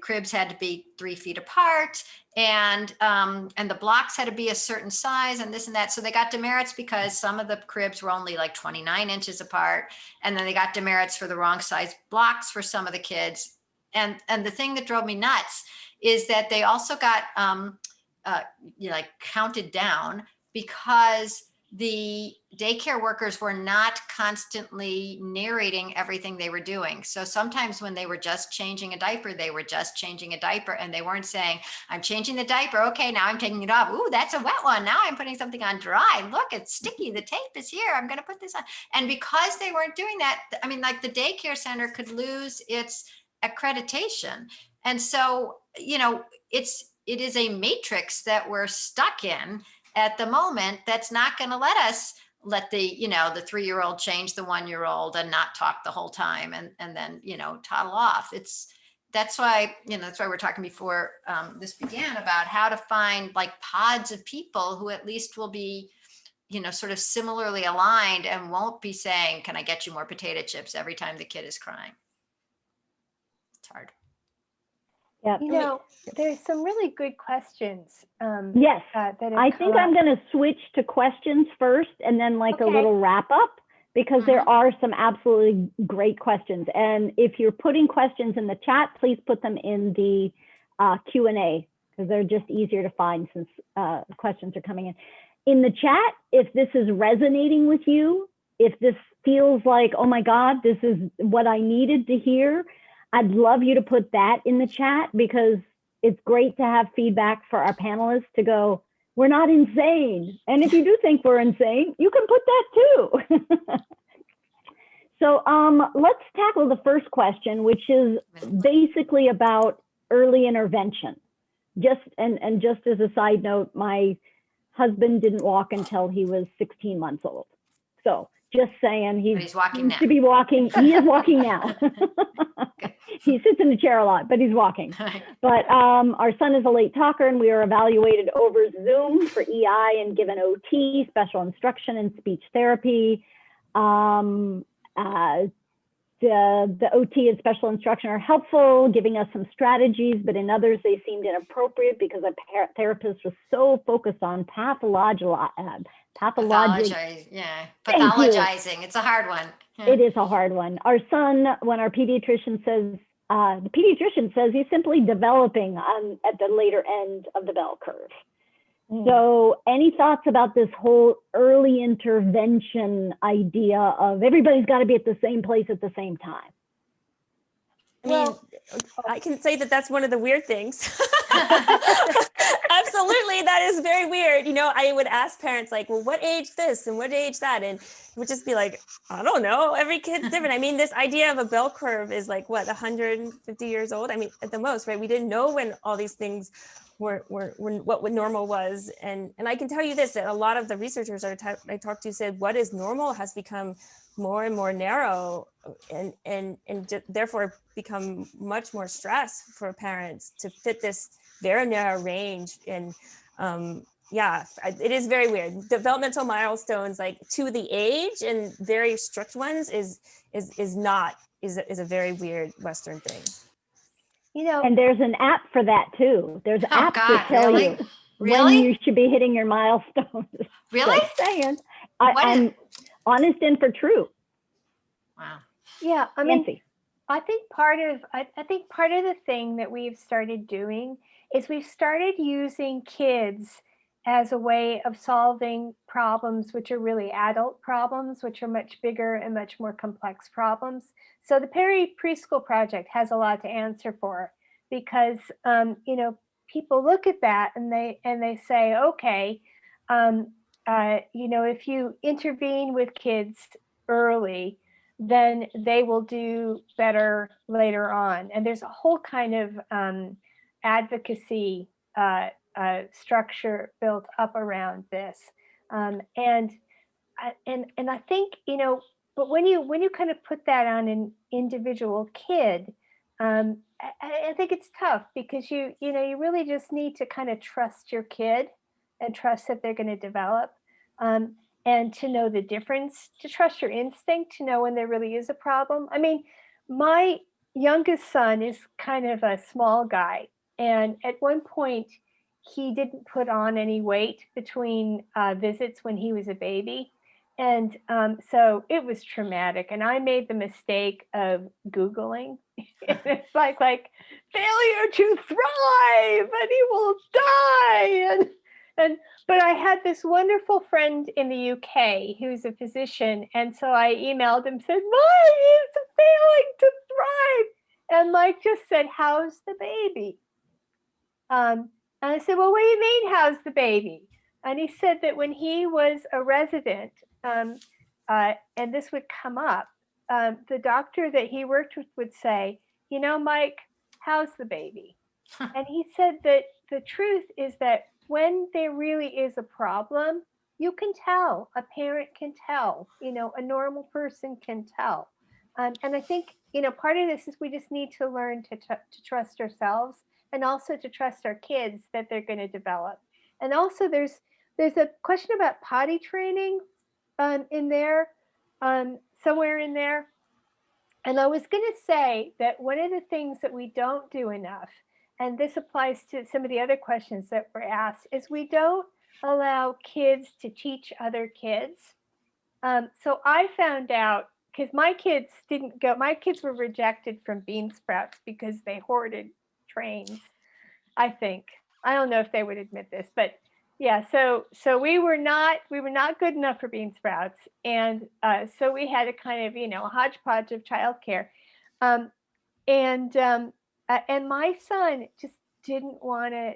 cribs had to be 3 feet apart, and the blocks had to be a certain size, and this and that. So they got demerits because some of the cribs were only like 29 inches apart, and then they got demerits for the wrong size blocks for some of the kids. And the thing that drove me nuts is that they also got like counted down because the daycare workers were not constantly narrating everything they were doing. So sometimes when they were just changing a diaper, they were just changing a diaper, and they weren't saying, "I'm changing the diaper. Okay, now I'm taking it off. Ooh, that's a wet one. Now I'm putting something on dry. Look, it's sticky. The tape is here. I'm going to put this on." And because they weren't doing that, I mean, like the daycare center could lose its accreditation. And so, you know, it is a matrix that we're stuck in at the moment that's not going to let us let the 3-year-old change the 1-year-old and not talk the whole time and then, you know, toddle off. That's why we're talking before this began about how to find like pods of people who at least will be, you know, sort of similarly aligned and won't be saying, "Can I get you more potato chips?" every time the kid is crying. It's hard. Yeah. You know, there's some really good questions. Yes. That have I think I'm going to switch to questions first and then like a little wrap up, because there are some absolutely great questions. And if you're putting questions in the chat, please put them in the Q&A, because they're just easier to find since questions are coming in. In the chat, if this is resonating with you, if this feels like, oh my God, this is what I needed to hear, I'd love you to put that in the chat, because it's great to have feedback for our panelists to go, we're not insane. And if you do think we're insane, you can put that too. So let's tackle the first question, which is basically about early intervention. Just as a side note, my husband didn't walk until he was 16 months old. So just saying, he's walking now. To be walking. He is walking now. He sits in the chair a lot, but he's walking. But our son is a late talker, and we are evaluated over Zoom for EI and given OT, special instruction, and speech therapy. The OT and special instruction are helpful, giving us some strategies, but in others they seemed inappropriate because our therapist was so focused on pathologizing. Pathologizing. It's a hard one. It is a hard one. Our son, when our pediatrician says, the pediatrician says he's simply developing at the later end of the bell curve. So any thoughts about this whole early intervention idea of everybody's got to be at the same place at the same time? I mean, I can say that that's one of the weird things. Absolutely, that is very weird. You know, I would ask parents like, well, what age this and what age that? And it would just be like, I don't know, every kid's different. I mean, this idea of a bell curve is like, what, 150 years old? I mean, at the most, right? We didn't know when all these things were what normal was. And I can tell you this, that a lot of the researchers I talked to said what is normal has become more and more narrow and therefore become much more stress for parents to fit this very narrow range. And yeah, it is very weird. Developmental milestones like to the age and very strict ones is a very weird Western thing. You know, and there's an app for that too. There's apps that tell you when you should be hitting your milestones. Really? Just saying. I'm honest and for true. Wow. Yeah, I mean, Nancy. I think part of the thing that we've started doing is we've started using kids as a way of solving problems which are really adult problems, which are much bigger and much more complex problems. So the Perry Preschool Project has a lot to answer for, because you know, people look at that and they say, okay, you know, if you intervene with kids early, then they will do better later on. And there's a whole kind of advocacy structure built up around this. And I think, you know, but when you kind of put that on an individual kid, I think it's tough, because you know, you really just need to kind of trust your kid and trust that they're going to develop. And to know the difference, to trust your instinct, to know when there really is a problem. I mean, my youngest son is kind of a small guy. And at one point, he didn't put on any weight between visits when he was a baby. And so it was traumatic. And I made the mistake of Googling. It's like failure to thrive and he will die. But I had this wonderful friend in the UK who's a physician. And so I emailed him, said, Mike is failing to thrive. And Mike just said, how's the baby? And I said, well, what do you mean, how's the baby? And he said that when he was a resident, and this would come up, the doctor that he worked with would say, you know, Mike, how's the baby? And he said that the truth is that when there really is a problem, you can tell, a parent can tell, you know, a normal person can tell. And I think, you know, part of this is we just need to learn to trust ourselves, and also to trust our kids that they're going to develop. And also there's a question about potty training in there, somewhere in there. And I was going to say that one of the things that we don't do enough, and this applies to some of the other questions that were asked, is we don't allow kids to teach other kids. So I found out, because my kids were rejected from Bean Sprouts because they hoarded trains, I think. I don't know if they would admit this, but yeah, so we were not good enough for Bean Sprouts. And so we had a kind of, you know, a hodgepodge of childcare. And my son just didn't want to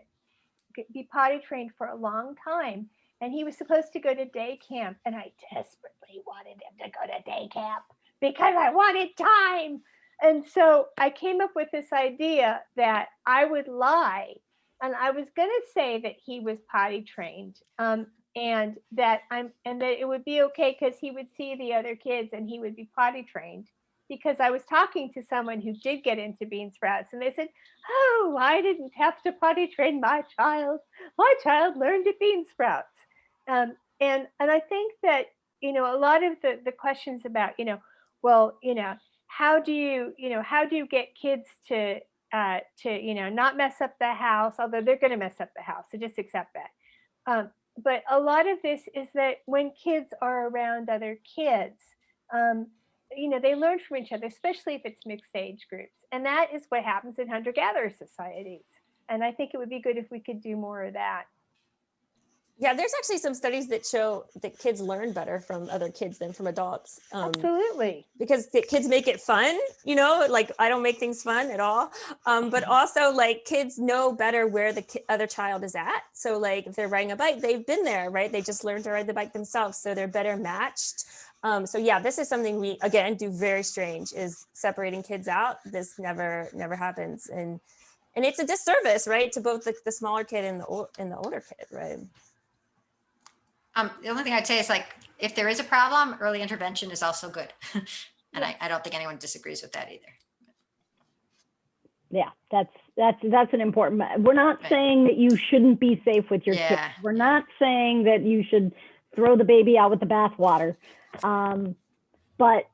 be potty trained for a long time. And he was supposed to go to day camp. And I desperately wanted him to go to day camp because I wanted time. And so I came up with this idea that I would lie. And I was going to say that he was potty trained. And that it would be okay because he would see the other kids and he would be potty trained, because I was talking to someone who did get into bean sprouts, and they said, "Oh, I didn't have to potty train my child. My child learned at bean sprouts." And I think that, a lot of the questions about, well, how do you get kids to not mess up the house, although they're going to mess up the house, so just accept that. But a lot of this is that when kids are around other kids, they learn from each other, especially if it's mixed age groups. And that is what happens in hunter-gatherer societies. And I think it would be good if we could do more of that. Yeah, there's actually some studies that show that kids learn better from other kids than from adults. Absolutely. Because the kids make it fun, like I don't make things fun at all. But also like kids know better where the other child is at. So like if they're riding a bike, they've been there, right? They just learned to ride the bike themselves. So they're better matched. So yeah, this is something we, again, do very strange, is separating kids out. This never happens. And it's a disservice, right? To both the smaller kid and the older kid, right? The only thing I'd say is, like, if there is a problem, early intervention is also good. And I don't think anyone disagrees with that either. Yeah, that's an important, we're not saying that you shouldn't be safe with your kids. We're not saying that you should throw the baby out with the bathwater. But,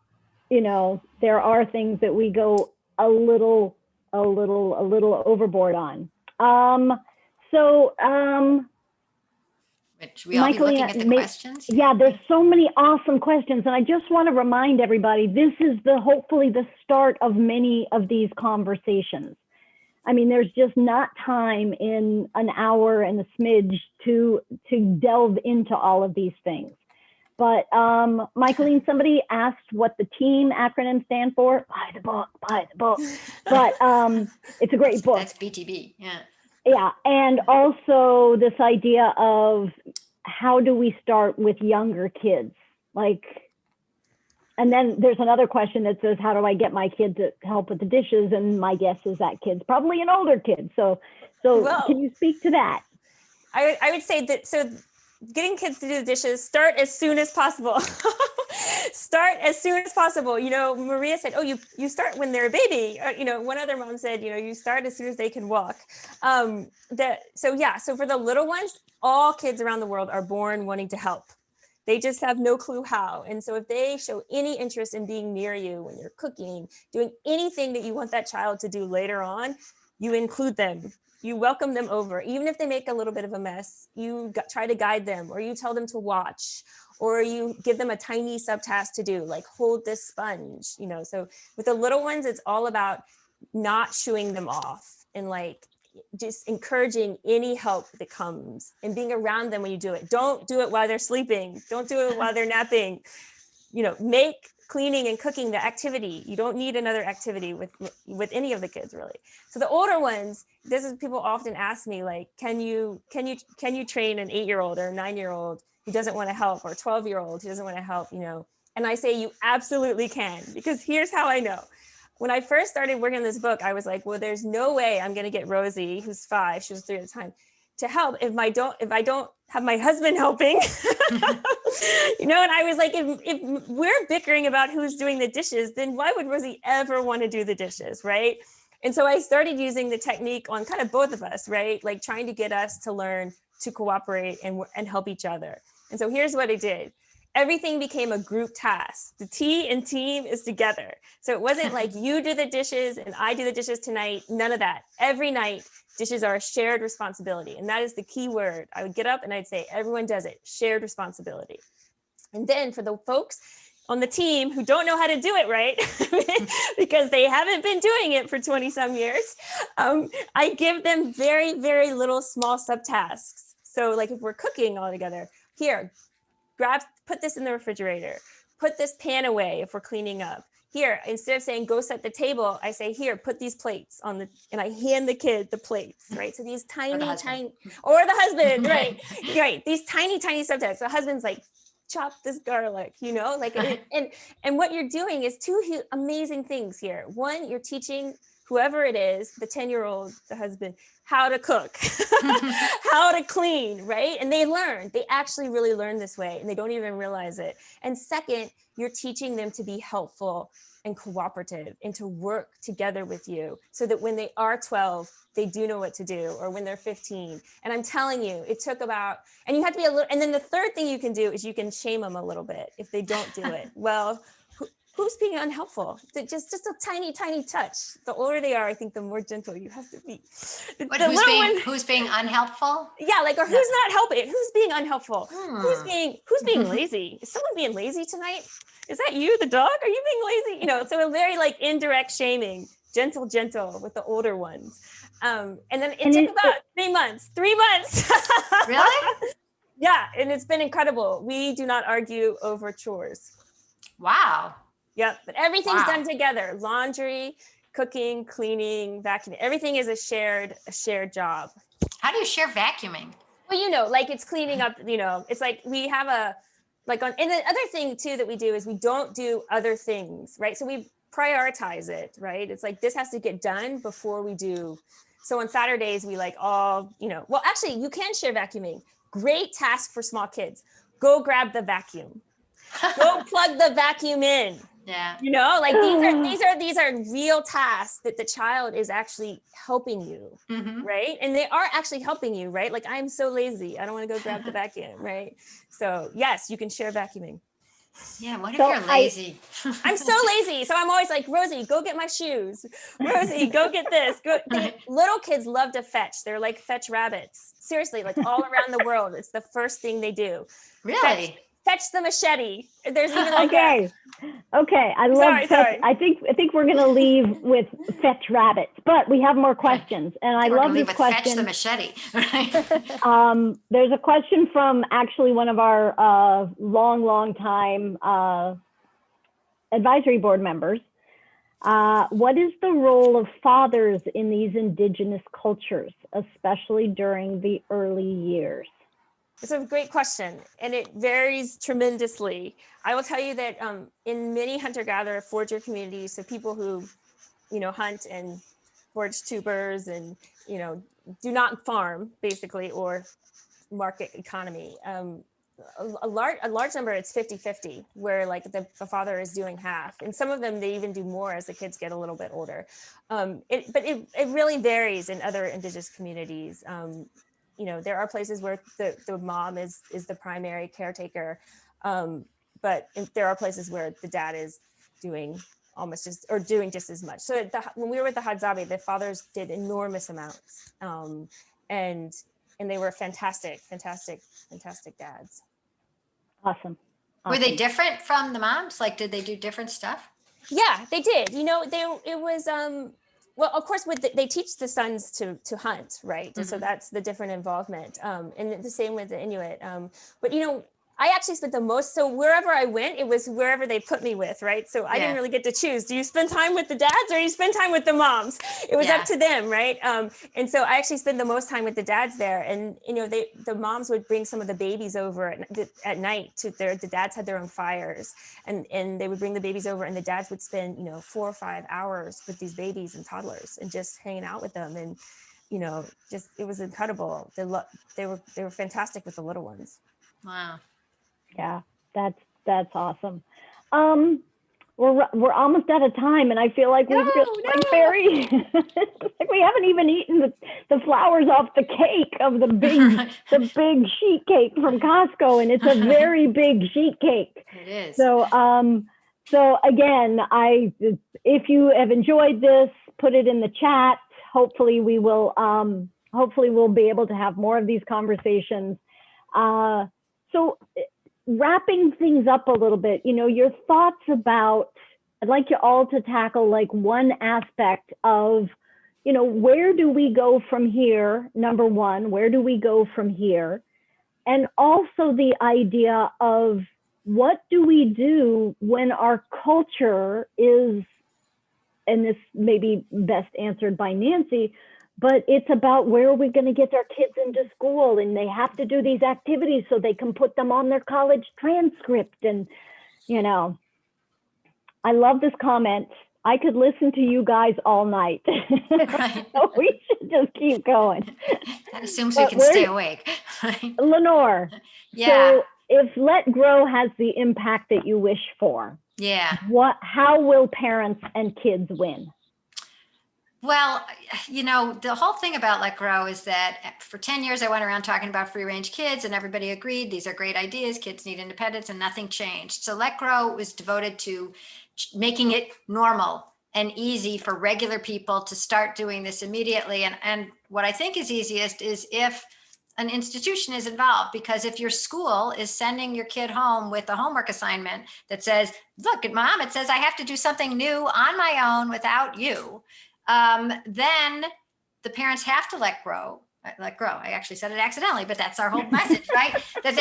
there are things that we go a little overboard on. Should we all be looking at the questions? Yeah, there's so many awesome questions. And I just want to remind everybody, this is hopefully the start of many of these conversations. I mean, there's just not time in an hour and a smidge to delve into all of these things. But Michaeline, somebody asked what the TEAM acronym stand for. Buy the book. But it's a great book. That's BTB, yeah. Yeah, and also this idea of how do we start with younger kids? And then there's another question that says, how do I get my kid to help with the dishes? And my guess is that kid's probably an older kid. So well, can you speak to that? I would say that, so getting kids to do the dishes, start as soon as possible. Start as soon as possible. Maria said, oh, you start when they're a baby. One other mom said, you start as soon as they can walk. So for the little ones, all kids around the world are born wanting to help. They just have no clue how. And so if they show any interest in being near you when you're cooking, doing anything that you want that child to do later on, you include them. You welcome them over. Even if they make a little bit of a mess, you try to guide them, or you tell them to watch, or you give them a tiny subtask to do, like hold this sponge, So with the little ones, it's all about not shooing them off and just encouraging any help that comes and being around them when you do it. Don't do it while they're sleeping. Don't do it while they're napping. Make cleaning and cooking the activity. You don't need another activity with any of the kids, really. So the older ones, people often ask me, can you train an 8-year-old or a 9-year-old who doesn't want to help, or a 12-year-old who doesn't want to help, And I say, you absolutely can, because here's how I know. When I first started working on this book, I was like, well, there's no way I'm going to get Rosie, who's 5, she was 3 at the time, to help if I don't have my husband helping. And I was like, if we're bickering about who's doing the dishes, then why would Rosie ever want to do the dishes, right? And so I started using the technique on kind of both of us, right? Like trying to get us to learn to cooperate and help each other. And so here's what I did. Everything became a group task. The T in team is together. So it wasn't like you do the dishes and I do the dishes tonight. None of that. Every night, dishes are a shared responsibility. And that is the key word. I would get up and I'd say, everyone does it. Shared responsibility. And then for the folks on the team who don't know how to do it right, because they haven't been doing it for 20 some years, I give them very, very little small subtasks. So like if we're cooking all together, here, put this in the refrigerator, put this pan away if we're cleaning up, here, instead of saying, go set the table, I say, here, put these plates on the, and I hand the kid the plates, right? So these tiny, or the husband, right? Right. These tiny, tiny subjects. The husband's like, chop this garlic, you know, like, and what you're doing is two amazing things here. One, you're teaching whoever it is, the 10-year-old, the husband, how to cook, how to clean, right? And they actually really learn this way, and they don't even realize it. And second, you're teaching them to be helpful and cooperative and to work together with you so that when they are 12, they do know what to do, or when they're 15. And I'm telling you, it took about, and you have to be a little, and then the third thing you can do is you can shame them a little bit if they don't do it. Well, who's being unhelpful? Just a tiny, tiny touch. The older they are, I think the more gentle you have to be. Who's being unhelpful? Yeah, like, or who's not helping? Who's being unhelpful? Who's being lazy? Is someone being lazy tonight? Is that you, the dog? Are you being lazy? You know, so a very like indirect shaming, gentle with the older ones. And then it took about 3 months. 3 months. Really? Yeah, and it's been incredible. We do not argue over chores. Wow. Yep, but everything's done together. Laundry, cooking, cleaning, vacuuming. Everything is a shared job. How do you share vacuuming? Well, you know, like it's cleaning up, you know, it's like we have and the other thing too that we do is we don't do other things, right? So we prioritize it, right? It's like this has to get done before we do. So on Saturdays, we like all, you know, well, actually you can share vacuuming. Great task for small kids. Go grab the vacuum. Go plug the vacuum in. Yeah. You know, like these are real tasks that the child is actually helping you, right? And they are actually helping you, right? Like, I'm so lazy, I don't want to go grab the vacuum, right? So yes, you can share vacuuming. Yeah, what if you're lazy? I'm so lazy. So I'm always like, Rosie, go get my shoes. Rosie, go get this. Little kids love to fetch. They're like fetch rabbits. Seriously, like all around the world, it's the first thing they do. Really? Fetch the machete. There's even like Okay. I love sorry. I think we're gonna leave with fetch rabbits, but we have more questions, and I love this question. Fetch the machete. There's a question from actually one of our long time advisory board members. What is the role of fathers in these indigenous cultures, especially during the early years? It's a great question, and it varies tremendously. I will tell you that in many hunter-gatherer forager communities, so people who, you know, hunt and forage tubers and, you know, do not farm basically or market economy, a large number, it's 50-50, where like the father is doing half, and some of them they even do more as the kids get a little bit older. But it really varies in other indigenous communities. You know, there are places where the mom is the primary caretaker, but there are places where the dad is doing doing just as much. So when we were with the Hadzabe, the fathers did enormous amounts, and they were fantastic dads. Awesome. Were they different from the moms? Like, did they do different stuff? Yeah, they did. You know, it was well, of course, they teach the sons to hunt, right? So that's the different involvement, and the same with the Inuit. But you know, I actually spent the most. So wherever I went, it was wherever they put me with, right? So I didn't really get to choose. Do you spend time with the dads or you spend time with the moms? It was up to them, right? And so I actually spent the most time with the dads there. And you know, the moms would bring some of the babies over at night to the dads had their own fires, and they would bring the babies over, and the dads would spend 4 or 5 hours with these babies and toddlers and just hanging out with them, and you know, just it was incredible. They were fantastic with the little ones. Wow. Yeah, that's awesome. We're almost out of time, and I feel like we've just like very like we haven't even eaten the flowers off the cake of the big sheet cake from Costco, and it's a very big sheet cake. It is. So so again, if you have enjoyed this, put it in the chat. Hopefully we'll be able to have more of these conversations. So wrapping things up a little bit, your thoughts about, I'd like you all to tackle like one aspect of, where do we go from here? Number one, where do we go from here? And also the idea of what do we do when our culture is, and this may be best answered by Nancy, but it's about where are we going to get our kids into school, and they have to do these activities so they can put them on their college transcript. And, you know, I love this comment. I could listen to you guys all night. Right. So we should just keep going. That assumes we But can stay awake. Right? Lenore, Yeah. so if Let Grow has the impact that you wish for, Yeah. how will parents and kids win? Well, you know, the whole thing about Let Grow is that for 10 years, I went around talking about free range kids and everybody agreed these are great ideas. Kids need independence and nothing changed. So Let Grow was devoted to making it normal and easy for regular people to start doing this immediately. And what I think is easiest is if an institution is involved, because if your school is sending your kid home with a homework assignment that says, look at mom, it says I have to do something new on my own without you, then the parents have to let grow. I actually said it accidentally, but that's our whole message, right? That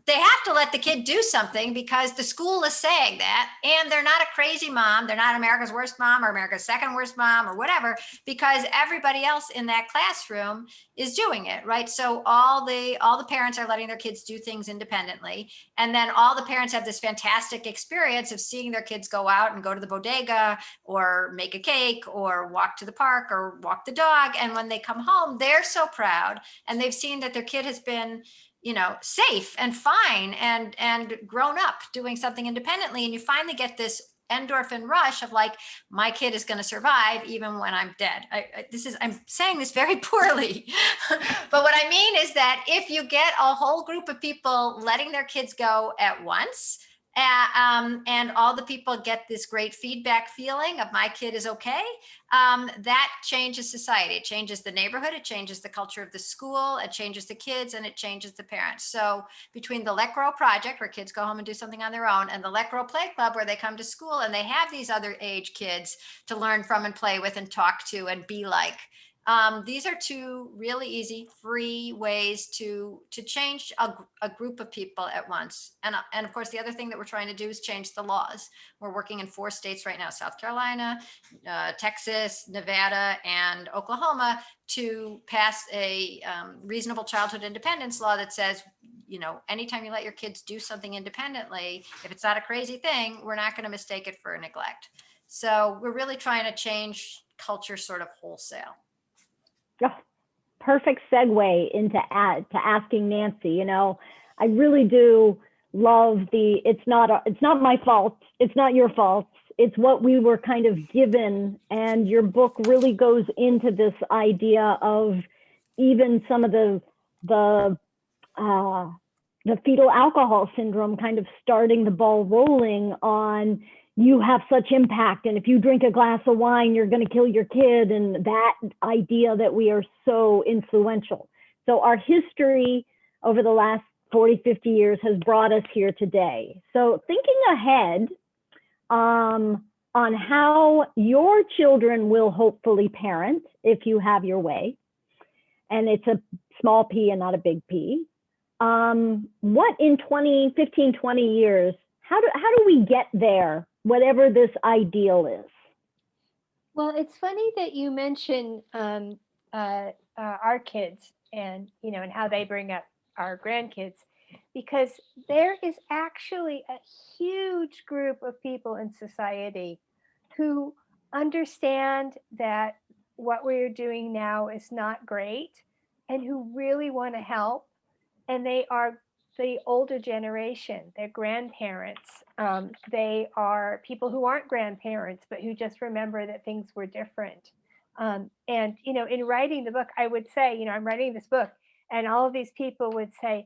they have to let the kid do something because the school is saying that, and they're not a crazy mom. They're not America's worst mom or America's second worst mom or whatever, because everybody else in that classroom is doing it, right? So all the parents are letting their kids do things independently, and then all the parents have this fantastic experience of seeing their kids go out and go to the bodega or make a cake or walk to the park or walk the dog. And when they come home, they're so proud, and they've seen that their kid has been, you know, safe and fine and grown up doing something independently. And you finally get this endorphin rush of like, my kid is going to survive even when I'm dead. I'm saying this very poorly, but what I mean is that if you get a whole group of people letting their kids go at once, and all the people get this great feedback feeling of my kid is okay, that changes society. It changes the neighborhood. It changes the culture of the school. It changes the kids, and it changes the parents. So between the Let Grow project, where kids go home and do something on their own, and the Let Grow Play Club, where they come to school and they have these other age kids to learn from and play with and talk to and be like, these are two really easy, free ways to change a group of people at once. And of course, the other thing that we're trying to do is change the laws. We're working in 4 states right now: South Carolina, Texas, Nevada, and Oklahoma, to pass a reasonable childhood independence law that says, you know, anytime you let your kids do something independently, if it's not a crazy thing, we're not going to mistake it for neglect. So we're really trying to change culture sort of wholesale. Oh, perfect segue into asking Nancy. You know, I really do love it's not my fault. It's not your fault. It's what we were kind of given. And your book really goes into this idea of even some of the fetal alcohol syndrome kind of starting the ball rolling on, you have such impact, and if you drink a glass of wine, you're going to kill your kid, and that idea that we are so influential. So our history over the last 40, 50 years has brought us here today. So thinking ahead on how your children will hopefully parent if you have your way, and it's a small p and not a big P, what in 15, 20 years, how do we get there, whatever this ideal is? Well, it's funny that you mention our kids and, you know, and how they bring up our grandkids, because there is actually a huge group of people in society who understand that what we're doing now is not great and who really want to help. And they are the older generation, they're grandparents. They are people who aren't grandparents, but who just remember that things were different. And, you know, in writing the book, I would say, you know, I'm writing this book, and all of these people would say,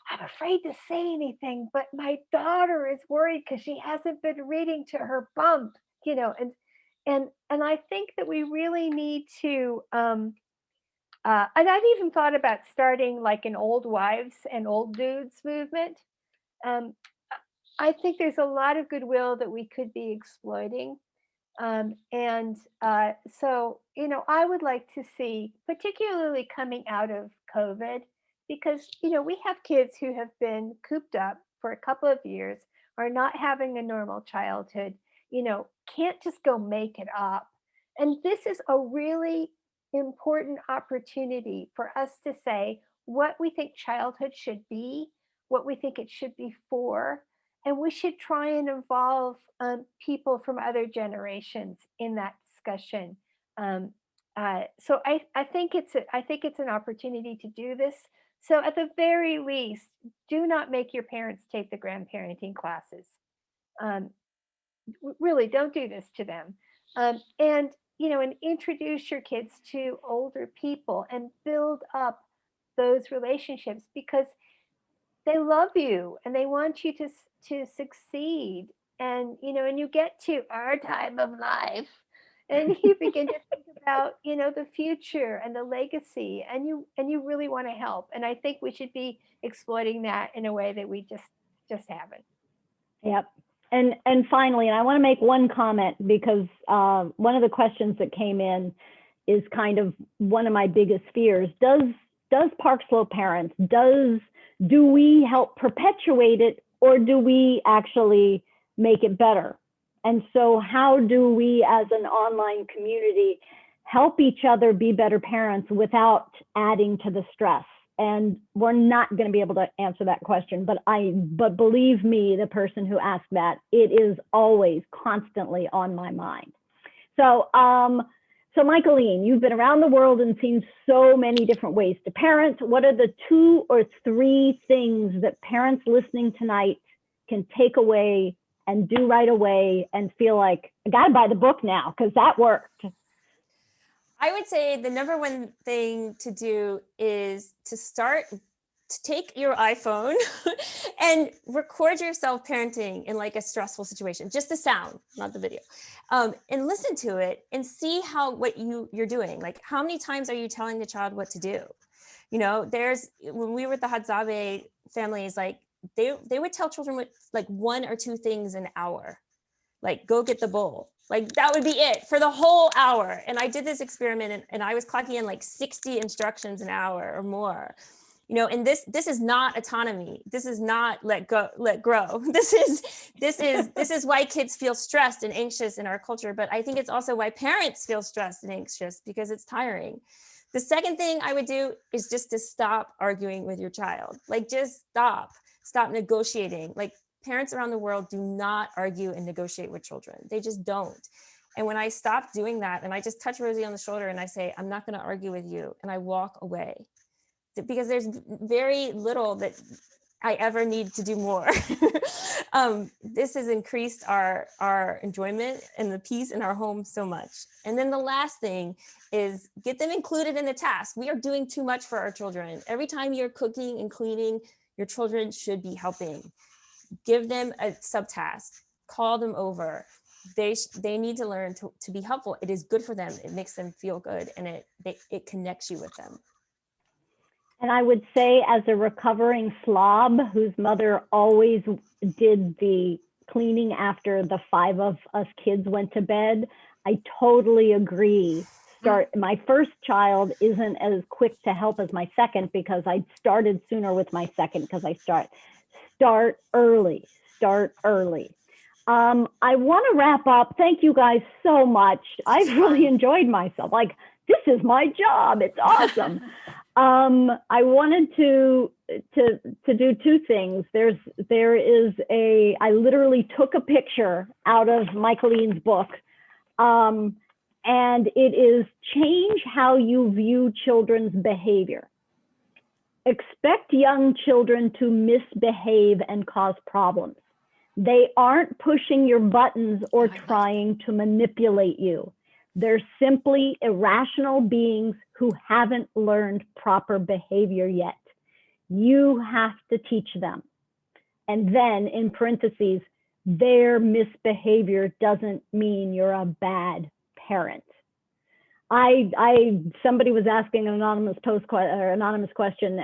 I'm afraid to say anything, but my daughter is worried because she hasn't been reading to her bump, you know, and I think that we really need to and I've even thought about starting like an old wives and old dudes movement. Um, I think there's a lot of goodwill that we could be exploiting. So, you know, I would like to see, particularly coming out of COVID, because, you know, we have kids who have been cooped up for a couple of years are not having a normal childhood, can't just go make it up. And this is a really important opportunity for us to say what we think childhood should be, what we think it should be for, and we should try and involve people from other generations in that discussion. So I think it's an opportunity to do this. So at the very least, do not make your parents take the grandparenting classes. Really, don't do this to them. And introduce your kids to older people and build up those relationships, because they love you and they want you to succeed. And you get to our time of life and you begin to think about the future and the legacy, and you really want to help. And I think we should be exploiting that in a way that we just haven't. Yep. And finally, and I want to make one comment, because one of the questions that came in is kind of one of my biggest fears. Does Park Slope Parents, do we help perpetuate it, or do we actually make it better? And so how do we as an online community help each other be better parents without adding to the stress? And we're not going to be able to answer that question, but believe me, the person who asked that, it is always constantly on my mind. So, so Michaeline, you've been around the world and seen so many different ways to parent. What are the 2 or 3 things that parents listening tonight can take away and do right away and feel like, I got to buy the book now because that worked? I would say the number one thing to do is to take your iPhone and record yourself parenting in like a stressful situation, just the sound, not the video, and listen to it and see what you're doing. Like, how many times are you telling the child what to do? When we were at the Hadzabe families, like they would tell children what, like 1 or 2 things an hour, like go get the bowl. Like that would be it for the whole hour. And I did this experiment and I was clocking in like 60 instructions an hour or more. And this is not autonomy. This is not let grow. This is why kids feel stressed and anxious in our culture. But I think it's also why parents feel stressed and anxious, because it's tiring. The second thing I would do is just to stop arguing with your child. Like just stop negotiating. Like parents around the world do not argue and negotiate with children. They just don't. And when I stop doing that and I just touch Rosie on the shoulder and I say, I'm not going to argue with you, and I walk away, because there's very little that I ever need to do more. This has increased our enjoyment and the peace in our home so much. And then the last thing is get them included in the task. We are doing too much for our children. Every time you're cooking and cleaning, your children should be helping. Give them a subtask, call them over. They need to learn to be helpful. It is good for them. It makes them feel good, and it connects you with them. And I would say, as a recovering slob whose mother always did the cleaning after the 5 of us kids went to bed, I totally agree. My first child isn't as quick to help as my second, because I started sooner with my second, because I start early. I want to wrap up. Thank you guys so much. I've really enjoyed myself. Like, this is my job. It's awesome. I wanted to do 2 things. I literally took a picture out of Michaeline's book, and it is change how you view children's behavior. Expect young children to misbehave and cause problems. They aren't pushing your buttons or trying to manipulate you. They're simply irrational beings who haven't learned proper behavior yet. You have to teach them. And then, in parentheses, their misbehavior doesn't mean you're a bad parent. Somebody was asking an anonymous question,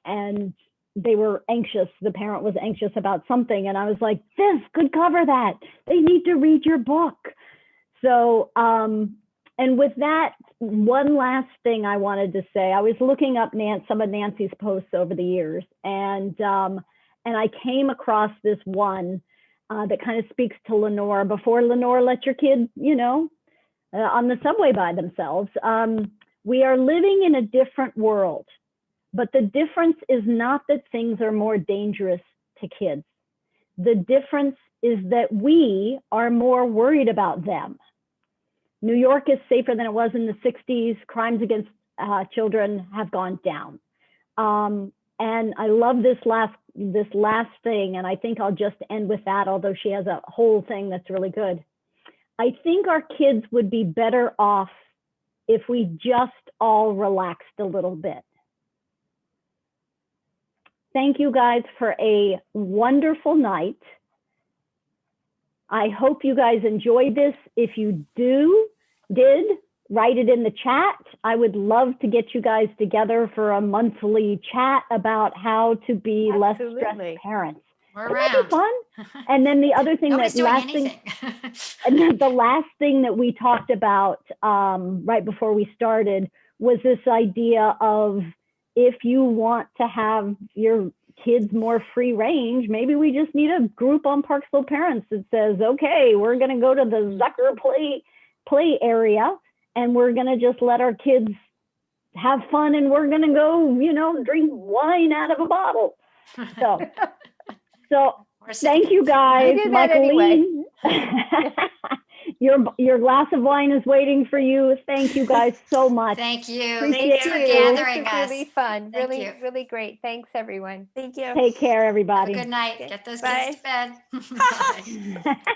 and they were anxious. The parent was anxious about something, and I was like, this could cover that. They need to read your book. So, and with that, one last thing I wanted to say, I was looking up some of Nancy's posts over the years, and And I came across this one that kind of speaks to Lenore. Before Lenore let your kids, on the subway by themselves. We are living in a different world, but the difference is not that things are more dangerous to kids. The difference is that we are more worried about them. New York is safer than it was in the 60s. Crimes against children have gone down. And I love this last thing, and I think I'll just end with that, although she has a whole thing that's really good. I think our kids would be better off if we just all relaxed a little bit. Thank you guys for a wonderful night. I hope you guys enjoyed this. If you did, write it in the chat. I would love to get you guys together for a monthly chat about how to be less stressed parents. We're Wouldn't that be around. fun? And then the other thing Nobody's doing anything. and then the last thing that we talked about right before we started was this idea of, if you want to have your kids more free range, maybe we just need a group on Parksville Parents that says, okay, we're going to go to the Zucker play area, and we're going to just let our kids have fun, and we're going to go, drink wine out of a bottle. So thank you guys. Michaeline, your glass of wine is waiting for you. Thank you guys so much. Thank you. Appreciate Thanks for you. gathering This us. is really fun. Thank Really, you. really great. Thanks, everyone. Thank you. Take care, Have a everybody. good night. Okay. Get those Bye. kids to bed. Bye.